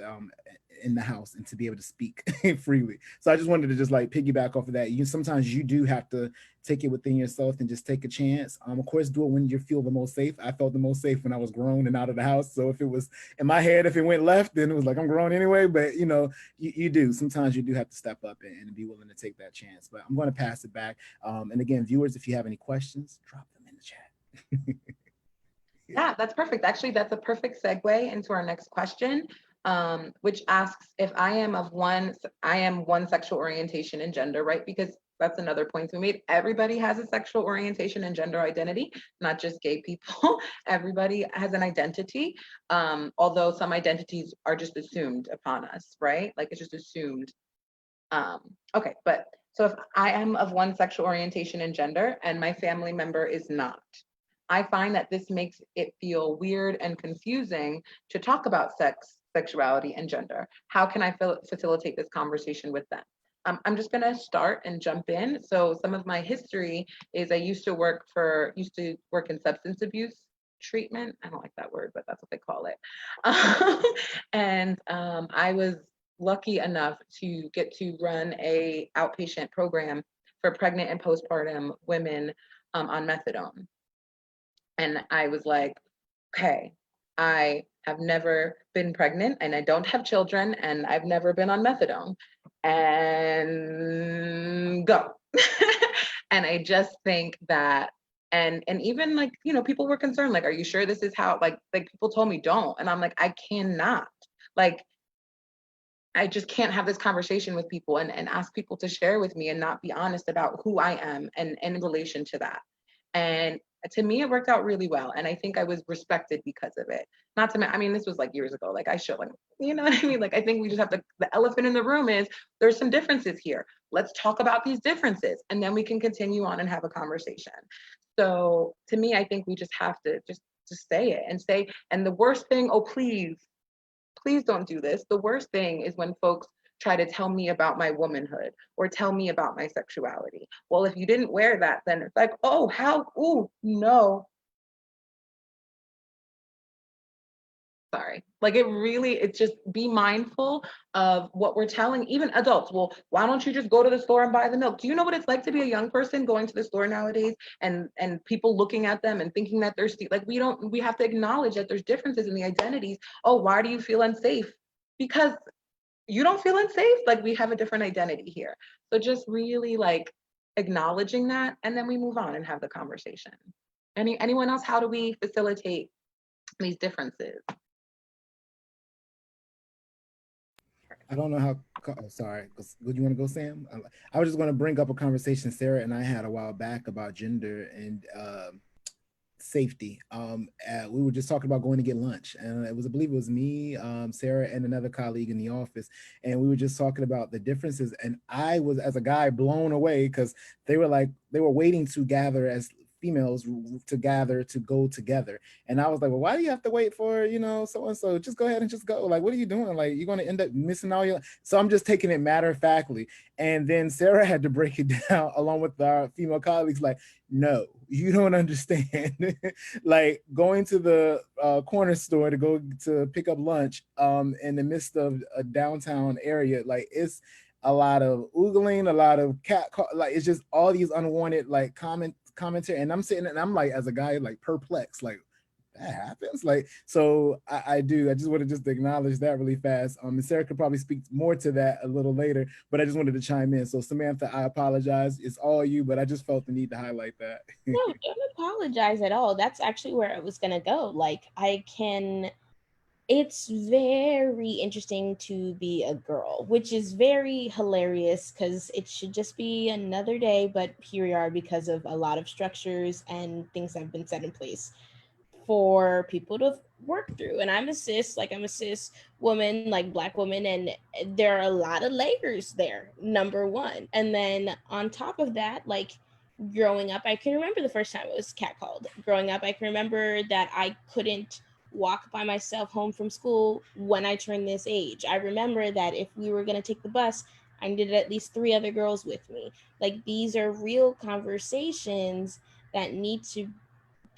in the house and to be able to speak freely. So I just wanted to just like piggyback off of that. Sometimes you do have to take it within yourself and just take a chance. Of course, do it when you feel the most safe. I felt the most safe when I was grown and out of the house. So if it was in my head, if it went left, then it was like, I'm grown anyway. But you know, you do, sometimes you do have to step up and be willing to take that chance. But I'm going to pass it back. And again, viewers, if you have any questions, drop them in the chat. Yeah, that's perfect. Actually, that's a perfect segue into our next question, which asks if I am one sexual orientation and gender, right? Because that's another point we made. Everybody has a sexual orientation and gender identity, not just gay people. Everybody has an identity, although some identities are just assumed upon us, right? Like it's just assumed. Okay, but so if I am of one sexual orientation and gender and my family member is not, I find that this makes it feel weird and confusing to talk about sex, sexuality, and gender. How can I facilitate this conversation with them? I'm just gonna start and jump in. So some of my history is I used to work in substance abuse treatment. I don't like that word, but that's what they call it. And I was lucky enough to get to run a outpatient program for pregnant and postpartum women on methadone. And I was like, okay, I have never been pregnant and I don't have children and I've never been on methadone, and go. And I just think that, and even like, you know, people were concerned, like, are you sure this is how, like people told me don't. And I'm like, I cannot, like, I just can't have this conversation with people and ask people to share with me and not be honest about who I am and in relation to that. And to me, it worked out really well. And I think I was respected because of it. Not to mention, I mean, this was like years ago, like I should, like, you know what I mean? Like, I think we just have to, the elephant in the room is there's some differences here. Let's talk about these differences and then we can continue on and have a conversation. So to me, I think we just have to just say it and say, and the worst thing, oh, please don't do this. The worst thing is when folks try to tell me about my womanhood or tell me about my sexuality. Well, if you didn't wear that, then it's like, oh, how, oh, no. Sorry. Like it's just be mindful of what we're telling even adults. Well, why don't you just go to the store and buy the milk? Do you know what it's like to be a young person going to the store nowadays and people looking at them and thinking that they're like, we have to acknowledge that there's differences in the identities. Oh, why do you feel unsafe? Because you don't feel unsafe. Like, we have a different identity here. So just really like acknowledging that, and then we move on and have the conversation. Anyone else? How do we facilitate these differences? I don't know how. Oh, sorry. Would you want to go, Sam? I was just going to bring up a conversation Sarah and I had a while back about gender and safety. We were just talking about going to get lunch, and I believe it was me, Sarah, and another colleague in the office, and we were just talking about the differences. And I was, as a guy, blown away because they were waiting to gather as females to gather to go together, and I was like, well, why do you have to wait for, you know, so and so? Just go ahead and just go. Like, what are you doing? Like, you're going to end up missing all your. So I'm just taking it matter of factly. And then Sarah had to break it down along with our female colleagues, like, no, you don't understand. Like, going to the corner store to go to pick up lunch in the midst of a downtown area, like, it's a lot of oogling, a lot of like, it's just all these unwanted like commentary. And I'm sitting and I'm like, as a guy, like perplexed, like, that happens. Like, so I do. I just wanted just to acknowledge that really fast. And Sarah could probably speak more to that a little later, but I just wanted to chime in. So Samantha, I apologize. It's all you, but I just felt the need to highlight that. No, don't apologize at all. That's actually where I was gonna go. Like, it's very interesting to be a girl, which is very hilarious because it should just be another day, but here we are because of a lot of structures and things that have been set in place for people to work through. And I'm a cis woman, like Black woman, and there are a lot of layers there, number one. And then on top of that, like growing up, I can remember the first time I was catcalled. Growing up, I can remember that I couldn't walk by myself home from school when I turned this age. I remember that if we were going to take the bus, I needed at least 3 other girls with me. Like, these are real conversations that need to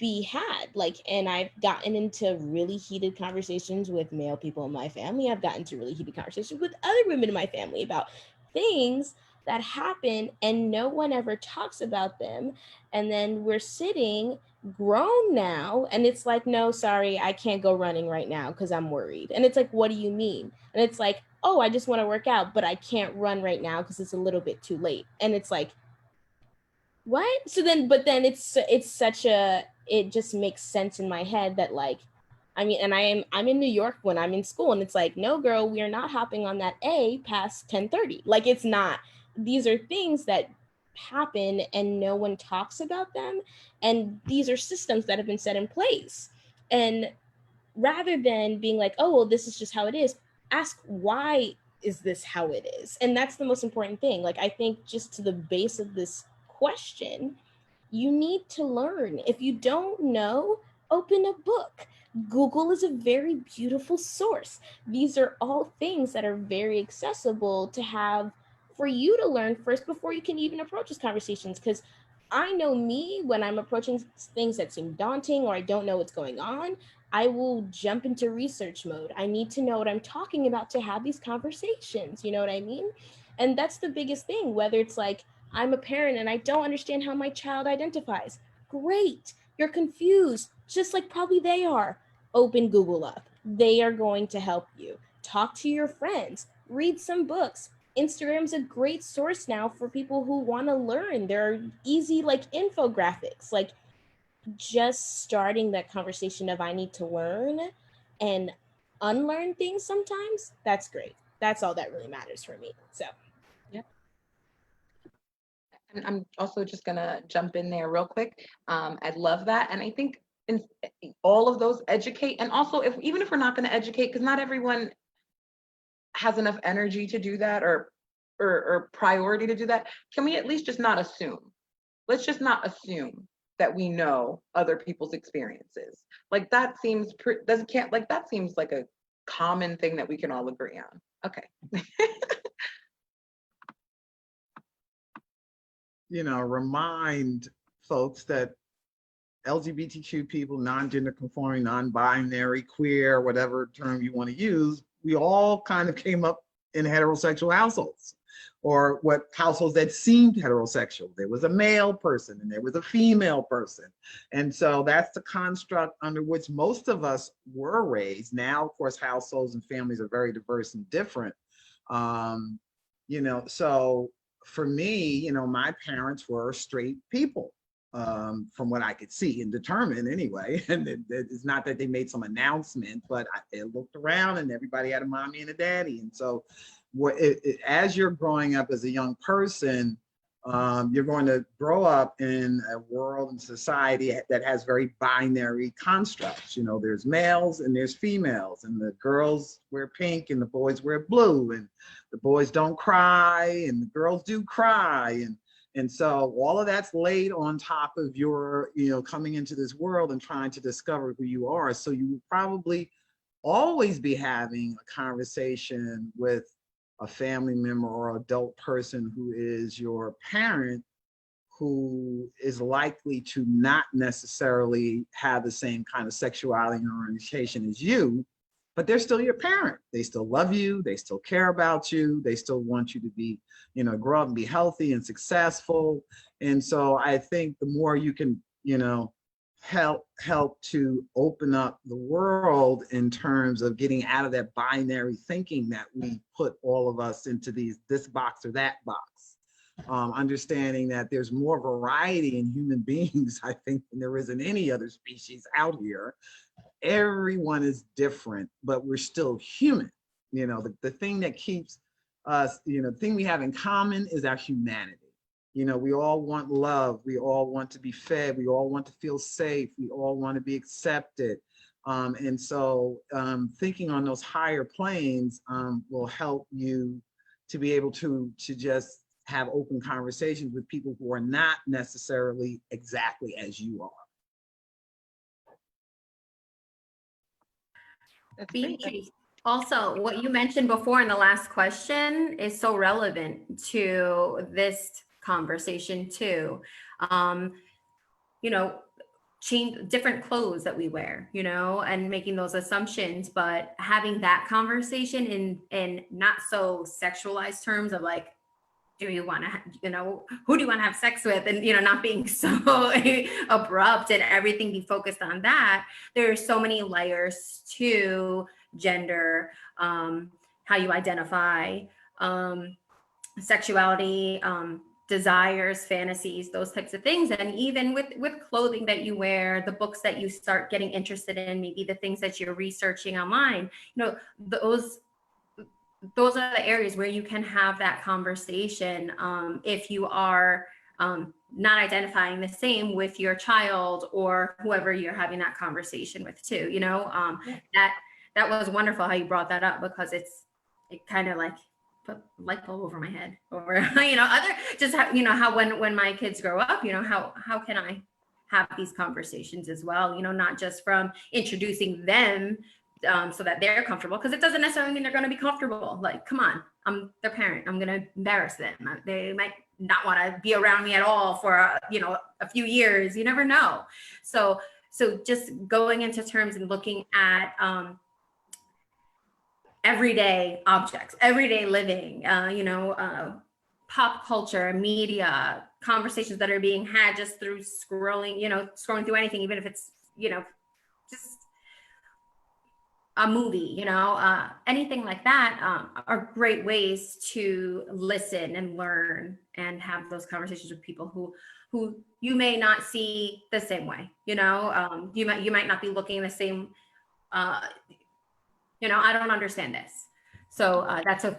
be had. Like, and I've gotten into really heated conversations with male people in my family. I've gotten into really heated conversations with other women in my family about things that happen and no one ever talks about them. And then we're sitting grown now and it's like, no, sorry, I can't go running right now because I'm worried. And it's like, what do you mean? And it's like, oh, I just want to work out, but I can't run right now because it's a little bit too late. And it's like, what? So then, but then it's such a, it just makes sense in my head that, like, I mean, and I'm in New York when I'm in school, and it's like, no, girl, we are not hopping on that A past 10:30. Like, it's not. These are things that happen and no one talks about them, and these are systems that have been set in place. And rather than being like, oh, well, this is just how it is, ask, why is this how it is? And that's the most important thing. Like, I think just to the base of this question, you need to learn. If you don't know, open a book. Google is a very beautiful source. These are all things that are very accessible to have for you to learn first before you can even approach these conversations. Because I know me, when I'm approaching things that seem daunting or I don't know what's going on, I will jump into research mode. I need to know what I'm talking about to have these conversations. You know what I mean? And that's the biggest thing, whether it's like, I'm a parent and I don't understand how my child identifies. Great. You're confused, just like probably they are. Open Google up. They are going to help you. Talk to your friends. Read some books. Instagram's a great source now for people who want to learn. There are easy, like, infographics. Like, just starting that conversation of I need to learn and unlearn things sometimes, that's great. That's all that really matters for me. So And I'm also just gonna jump in there real quick. I love that, and I think in all of those educate, and also even if we're not going to educate, because not everyone has enough energy to do that or priority to do that. Can we at least just not assume? Let's just not assume that we know other people's experiences. Like, that seems that seems like a common thing that we can all agree on. Okay. Remind folks that LGBTQ people, non-gender conforming, non-binary, queer, whatever term you want to use, we all kind of came up in heterosexual households, or what households that seemed heterosexual. There was a male person and there was a female person. And so that's the construct under which most of us were raised. Now, of course, households and families are very diverse and different. So for me, my parents were straight people, from what I could see and determine anyway. And it's not that they made some announcement, but they looked around and everybody had a mommy and a daddy. And so as you're growing up as a young person, you're going to grow up in a world and society that has very binary constructs. There's males and there's females, and the girls wear pink and the boys wear blue, and the boys don't cry and the girls do cry. And so all of that's laid on top of your, coming into this world and trying to discover who you are. So you will probably always be having a conversation with a family member or adult person who is your parent, who is likely to not necessarily have the same kind of sexuality and orientation as you, but they're still your parent. They still love you. They still care about you. They still want you to be, grow up and be healthy and successful. And so I think the more you can, help to open up the world in terms of getting out of that binary thinking that we put all of us into this box or that box. Understanding that there's more variety in human beings, I think, than there is in any other species out here. Everyone is different, but we're still human. You know, the thing that keeps us, you know, the thing we have in common is our humanity. You know, we all want love. We all want to be fed. We all want to feel safe. We all want to be accepted. And so thinking on those higher planes will help you to be able to just have open conversations with people who are not necessarily exactly as you are. That's great. Beatrice, also, what you mentioned before in the last question is so relevant to this conversation too. You know, change different clothes that we wear, you know, and making those assumptions, but having that conversation in not so sexualized terms of like, do you want to, you know, who do you want to have sex with? And, you know, not being so abrupt and everything be focused on that. There's so many layers to gender, how you identify, sexuality, desires, fantasies, those types of things. And even with clothing that you wear, the books that you start getting interested in, maybe the things that you're researching online, you know, those are the areas where you can have that conversation if you are not identifying the same with your child or whoever you're having that conversation with too. You know, that was wonderful how you brought that up, because it kind of like put light bulb over my head, or you know, other just how, you know, how when my kids grow up, you know, how can I have these conversations as well, you know, not just from introducing them so that they're comfortable, because it doesn't necessarily mean they're going to be comfortable. Like, come on, I'm their parent. I'm going to embarrass them. They might not want to be around me at all for you know, a few years. You never know. So just going into terms and looking at everyday objects, everyday living, you know, pop culture, media, conversations that are being had just through scrolling, you know, scrolling through anything, even if it's, you know, just a movie, you know, anything like that, are great ways to listen and learn and have those conversations with people who you may not see the same way, you know, you might not be looking the same, you know, I don't understand this. So that's a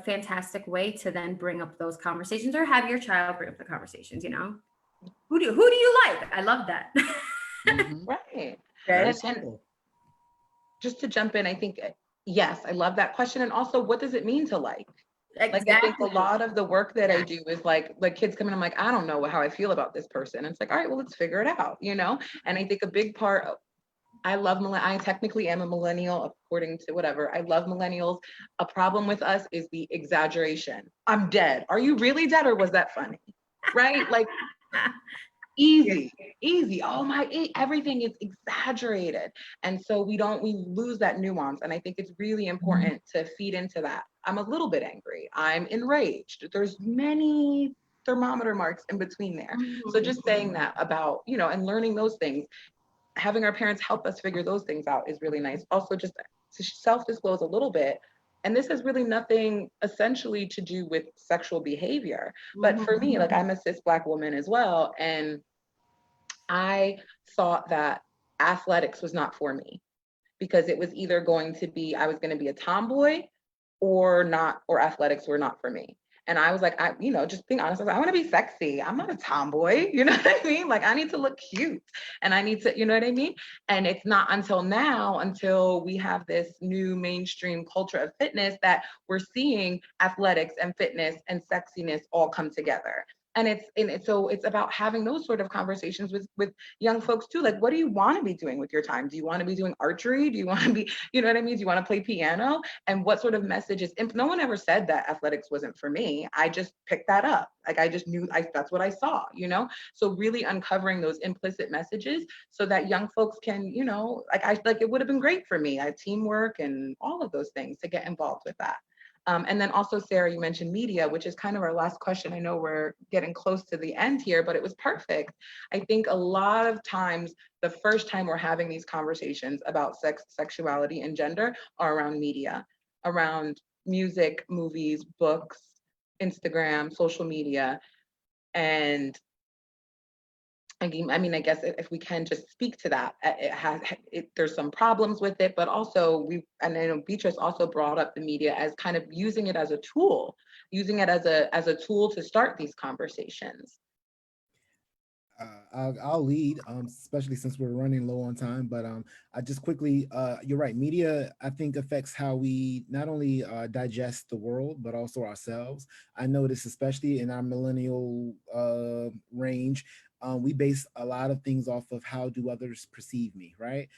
fantastic way to then bring up those conversations, or have your child bring up the conversations, you know, who do you like? I love that. Mm-hmm. Right. Very And simple. just to jump in, I think, yes, I love that question. And also, what does it mean to like? Exactly. Like, I think a lot of the work that I do is like kids come in, I'm like, I don't know how I feel about this person. And it's like, all right, well, let's figure it out, you know? And I think a big part of, I technically am a millennial according to whatever. I love millennials. A problem with us is the exaggeration. I'm dead. Are you really dead, or was that funny? Right? Like, easy. Oh my, everything is exaggerated. And so we lose that nuance. And I think it's really important to feed into that. I'm a little bit angry. I'm enraged. There's many thermometer marks in between there. So just saying that about, you know, and learning those things, having our parents help us figure those things out is really nice. Also, just to self-disclose a little bit, and this has really nothing essentially to do with sexual behavior, but for me, like, I'm a cis Black woman as well, and I thought that athletics was not for me, because it was either going to be, I was going to be a tomboy or not, or athletics were not for me. And I was like, you know, just being honest, I was like, I want to be sexy. I'm not a tomboy. You know what I mean? Like, I need to look cute, and I need to, you know what I mean? And it's not until now, until we have this new mainstream culture of fitness, that we're seeing athletics and fitness and sexiness all come together. And so it's about having those sort of conversations with young folks too. Like, what do you want to be doing with your time? Do you want to be doing archery? Do you want to be, you know what I mean? Do you want to play piano? And what sort of messages? No one ever said that athletics wasn't for me. I just picked that up. Like, I just knew that's what I saw, you know? So really uncovering those implicit messages so that young folks can, you know, like it would have been great for me. I had teamwork and all of those things to get involved with that. And then also, Sarah, you mentioned media, which is kind of our last question. I know we're getting close to the end here, but it was perfect. I think a lot of times, the first time we're having these conversations about sex, sexuality, and gender are around media, around music, movies, books, Instagram, social media. And I mean, I guess if we can just speak to that, there's some problems with it, but also and I know Beatrice also brought up the media as kind of using it as a tool, as a tool to start these conversations. I'll lead, especially since we're running low on time. But I just quickly, you're right. Media, I think, affects how we not only digest the world, but also ourselves. I notice, especially in our millennial range, we base a lot of things off of how do others perceive me, right?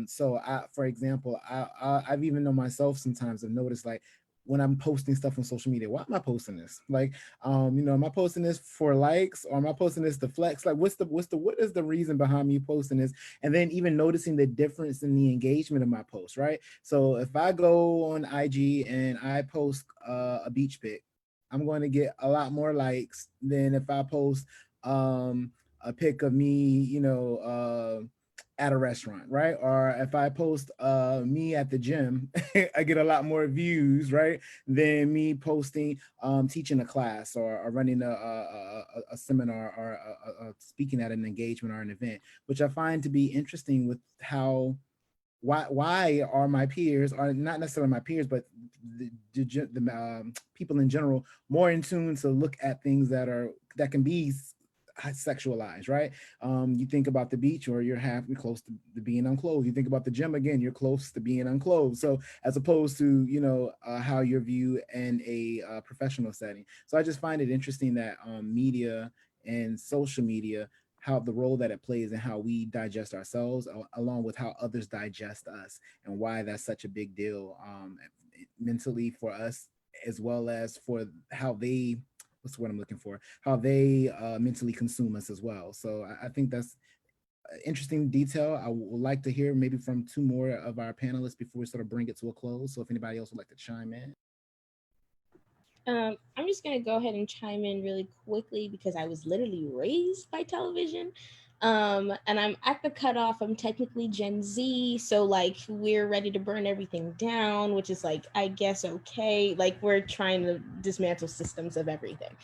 So, for example, I've even known myself sometimes. I've noticed, like, when I'm posting stuff on social media, why am I posting this? Like, am I posting this for likes, or am I posting this to flex? Like, what is the reason behind me posting this? And then even noticing the difference in the engagement of my posts, right? So if I go on IG and I post a beach pic, I'm going to get a lot more likes than if I post a pic of me, at a restaurant, right? Or if I post me at the gym, I get a lot more views, right, than me posting teaching a class, or running a seminar, or speaking at an engagement or an event, which I find to be interesting with how why are my peers, or not necessarily my peers, but the people in general, more in tune to look at things that can be sexualized, right? You think about the beach, or you're halfway close to being unclothed. You think about the gym, again, you're close to being unclothed. So as opposed to how you're viewed in a professional setting. So I just find it interesting that media and social media, how the role that it plays and how we digest ourselves, along with how others digest us, and why that's such a big deal mentally for us, as well as for how they, what's the word I'm looking for, how they mentally consume us as well. So I think that's interesting detail. I would like to hear maybe from two more of our panelists before we sort of bring it to a close. So if anybody else would like to chime in. I'm just going to go ahead and chime in really quickly because I was literally raised by television. And I'm at the cutoff. I'm technically Gen Z. So, like, we're ready to burn everything down, which is, like, I guess, okay. Like, we're trying to dismantle systems of everything.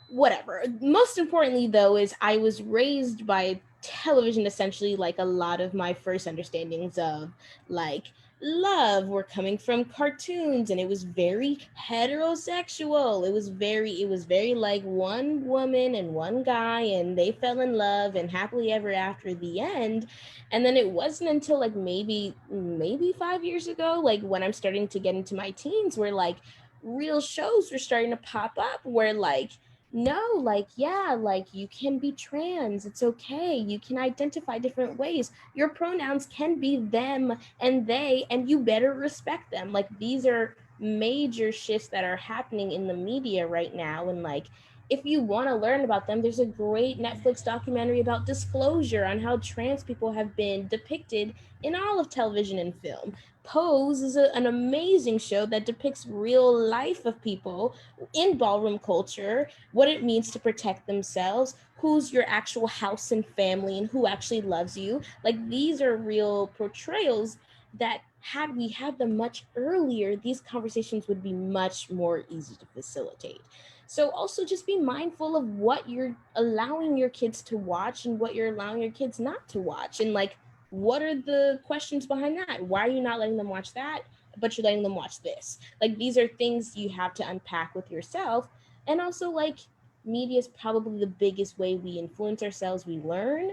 Whatever. Most importantly, though, is I was raised by television, essentially. Like, a lot of my first understandings of, like, love were coming from cartoons, and it was very heterosexual. It was very like one woman and one guy, and they fell in love and happily ever after, the end. And then it wasn't until like maybe 5 years ago, like when I'm starting to get into my teens, where like real shows were starting to pop up where like, no, like, yeah, like you can be trans, it's okay, you can identify different ways, your pronouns can be them and they, and you better respect them. Like, these are major shifts that are happening in the media right now. And like, if you want to learn about them, there's a great Netflix documentary about disclosure on how trans people have been depicted in all of television and film. Pose is an amazing show that depicts real life of people in ballroom culture, what it means to protect themselves, who's your actual house and family, and who actually loves you. Like, these are real portrayals that, had we had them much earlier, these conversations would be much more easy to facilitate. So also just be mindful of what you're allowing your kids to watch and what you're allowing your kids not to watch. And like, what are the questions behind that? Why are you not letting them watch that, but you're letting them watch this? Like, these are things you have to unpack with yourself. And also, like, media is probably the biggest way we influence ourselves, we learn.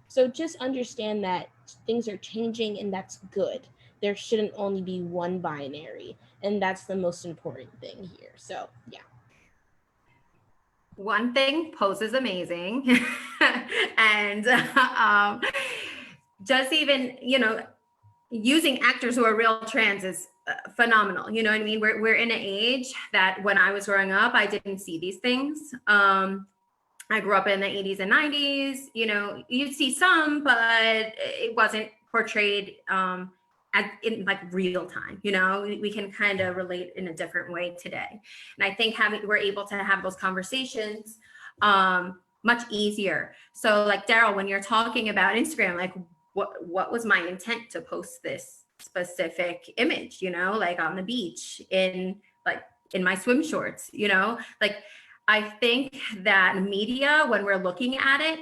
So just understand that things are changing, and that's good. There shouldn't only be one binary, and that's the most important thing here. So yeah. One thing, Pose is amazing. And just even, using actors who are real trans is phenomenal. You know what I mean? We're in an age that when I was growing up, I didn't see these things. I grew up in the 80s and 90s. You'd see some, but it wasn't portrayed in like real time, we can kind of relate in a different way today. And I think we're able to have those conversations much easier. So like Daryl, when you're talking about Instagram, like what was my intent to post this specific image, like on the beach in my swim shorts, like I think that media, when we're looking at it,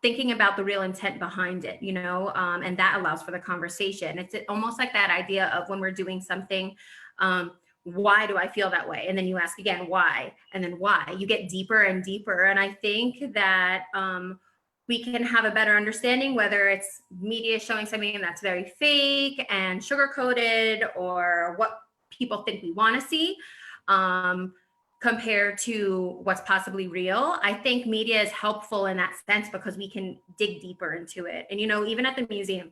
thinking about the real intent behind it, and that allows for the conversation. It's almost like that idea of when we're doing something, why do I feel that way? And then you ask again, why? And then why? You get deeper and deeper. And I think that we can have a better understanding whether it's media showing something that's very fake and sugar-coated, or what people think we want to see, compared to what's possibly real. I think media is helpful in that sense because we can dig deeper into it. And, even at the museum,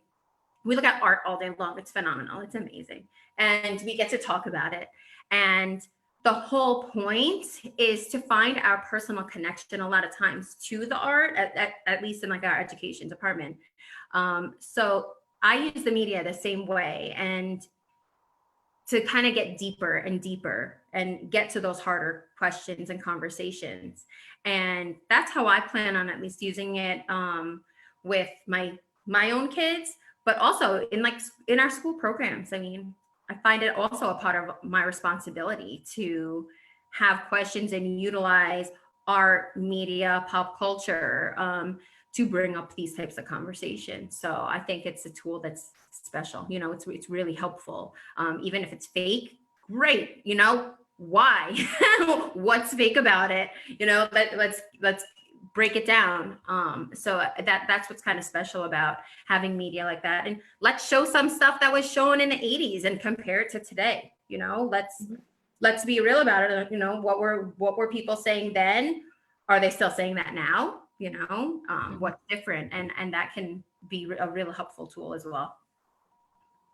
we look at art all day long. It's phenomenal. It's amazing. And we get to talk about it. And the whole point is to find our personal connection a lot of times to the art, at least in like our education department. So I use the media the same way, and to kind of get deeper and deeper and get to those harder questions and conversations. And that's how I plan on at least using it with my own kids, but also in our school programs. I mean, I find it also a part of my responsibility to have questions and utilize art, media, pop culture to bring up these types of conversations. So I think it's a tool that's special. It's really helpful. Even if it's fake, great. Why? What's fake about it? Let's break it down. So that's what's kind of special about having media like that. And let's show some stuff that was shown in the 80s and compare it to today. Let's be real about it. What were people saying then? Are they still saying that now? What's different, and that can be a real helpful tool as well.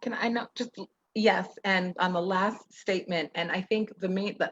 Can I not just, yes, and on the last statement, and I think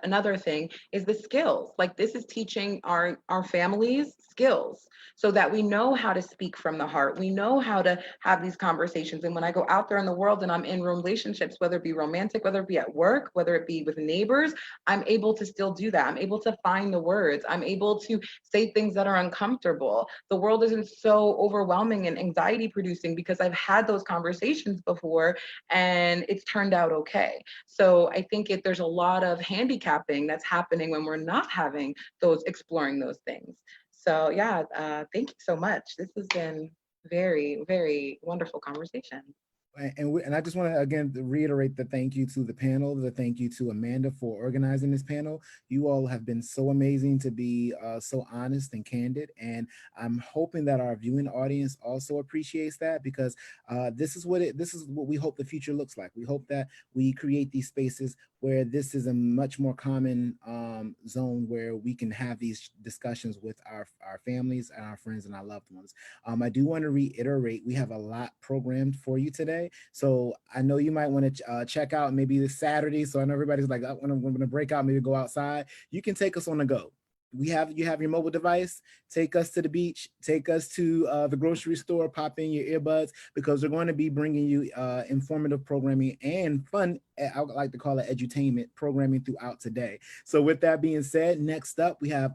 another thing is the skills. Like, this is teaching our families skills so that we know how to speak from the heart. We know how to have these conversations. And when I go out there in the world and I'm in relationships, whether it be romantic, whether it be at work, whether it be with neighbors, I'm able to still do that. I'm able to find the words. I'm able to say things that are uncomfortable. The world isn't so overwhelming and anxiety producing because I've had those conversations before and it's turned out okay. So I think there's a lot of handicapping that's happening when we're not exploring those things. So yeah, thank you so much. This has been very, very wonderful conversation. And I just want to again reiterate the thank you to the panel, the thank you to Amanda for organizing this panel. You all have been so amazing to be so honest and candid, and I'm hoping that our viewing audience also appreciates that, because this is what we hope the future looks like. We hope that we create these spaces where this is a much more common zone where we can have these discussions with our families and our friends and our loved ones. I do want to reiterate, we have a lot programmed for you today. So I know you might want to check out maybe this Saturday. So I know everybody's like, I'm going to break out, maybe go outside. You can take us on the go. You have your mobile device, take us to the beach, take us to the grocery store, pop in your earbuds, because we're going to be bringing you informative programming and fun, I would like to call it edutainment programming throughout today. So with that being said, next up we have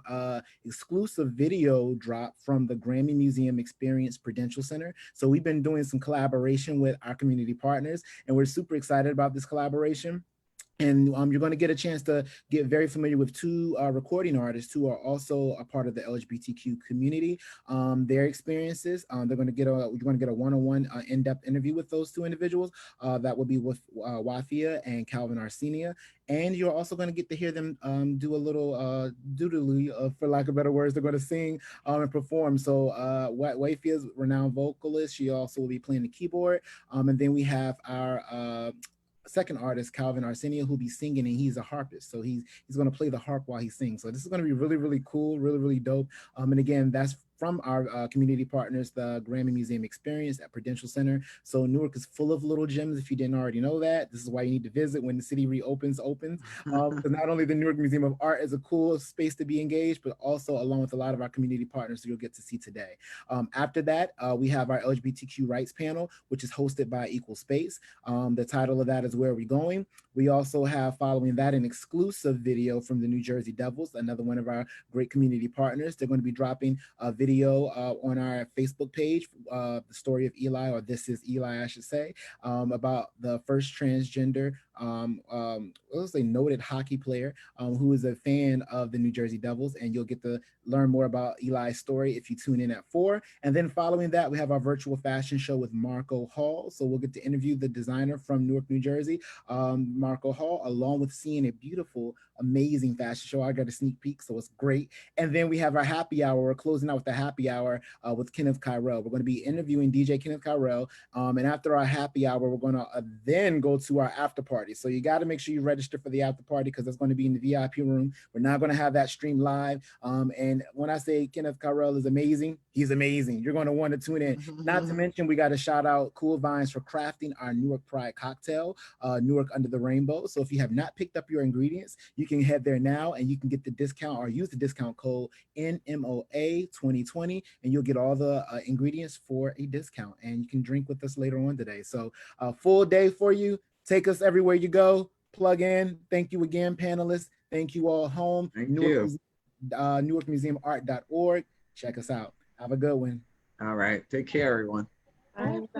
exclusive video drop from the Grammy Museum Experience Prudential Center. So we've been doing some collaboration with our community partners, and we're super excited about this collaboration. And you're going to get a chance to get very familiar with two recording artists who are also a part of the LGBTQ community, their experiences. You're going to get a one-on-one in-depth interview with those two individuals. That will be with Wafia and Calvin Arsenia. And you're also going to get to hear them do a little doodly, for lack of better words. They're going to sing and perform. So Wafia's renowned vocalist. She also will be playing the keyboard. And then we have our second artist, Calvin Arsenia, who'll be singing, and he's a harpist. So he's going to play the harp while he sings. So this is going to be really, really cool, really, really dope. And again, that's from our community partners, the Grammy Museum Experience at Prudential Center. So Newark is full of little gems. If you didn't already know that, this is why you need to visit when the city reopens. Because not only the Newark Museum of Art is a cool space to be engaged, but also along with a lot of our community partners you'll get to see today. After that, we have our LGBTQ rights panel, which is hosted by Equal Space. The title of that is Where Are We Going? We also have, following that, an exclusive video from the New Jersey Devils, another one of our great community partners. They're going to be dropping a video on our Facebook page, the story of Eli, or This Is Eli, I should say, about the first transgender, let's say noted hockey player who is a fan of the New Jersey Devils, and you'll get to learn more about Eli's story if you tune in at 4. And then following that, we have our virtual fashion show with Marco Hall. So we'll get to interview the designer from Newark, New Jersey, Marco Hall, along with seeing a beautiful, amazing fashion show. I got a sneak peek, so it's great. And then we have our happy hour. We're closing out with the happy hour with Kenneth Kyrell. We're going to be interviewing DJ Kenneth Kyrell. And after our happy hour, we're going to then go to our after party. So you got to make sure you register for the after party because it's going to be in the VIP room. We're not going to have that stream live. And when I say Kenneth Kyrell is amazing, he's amazing. You're going to want to tune in. Not to mention, we got to shout out Cool Vines for crafting our Newark Pride cocktail, Newark Under the Rainbow. So if you have not picked up your ingredients, you can head there now and you can get the discount or use the discount code NMOA 2020 and you'll get all the ingredients for a discount and you can drink with us later on today. So a full day for you. Take us everywhere you go. Plug in. Thank you again, panelists. Thank you all home. Thank you. NewarkMuseumArt.org. Check us out. Have a good one. All right. Take care, everyone. Bye.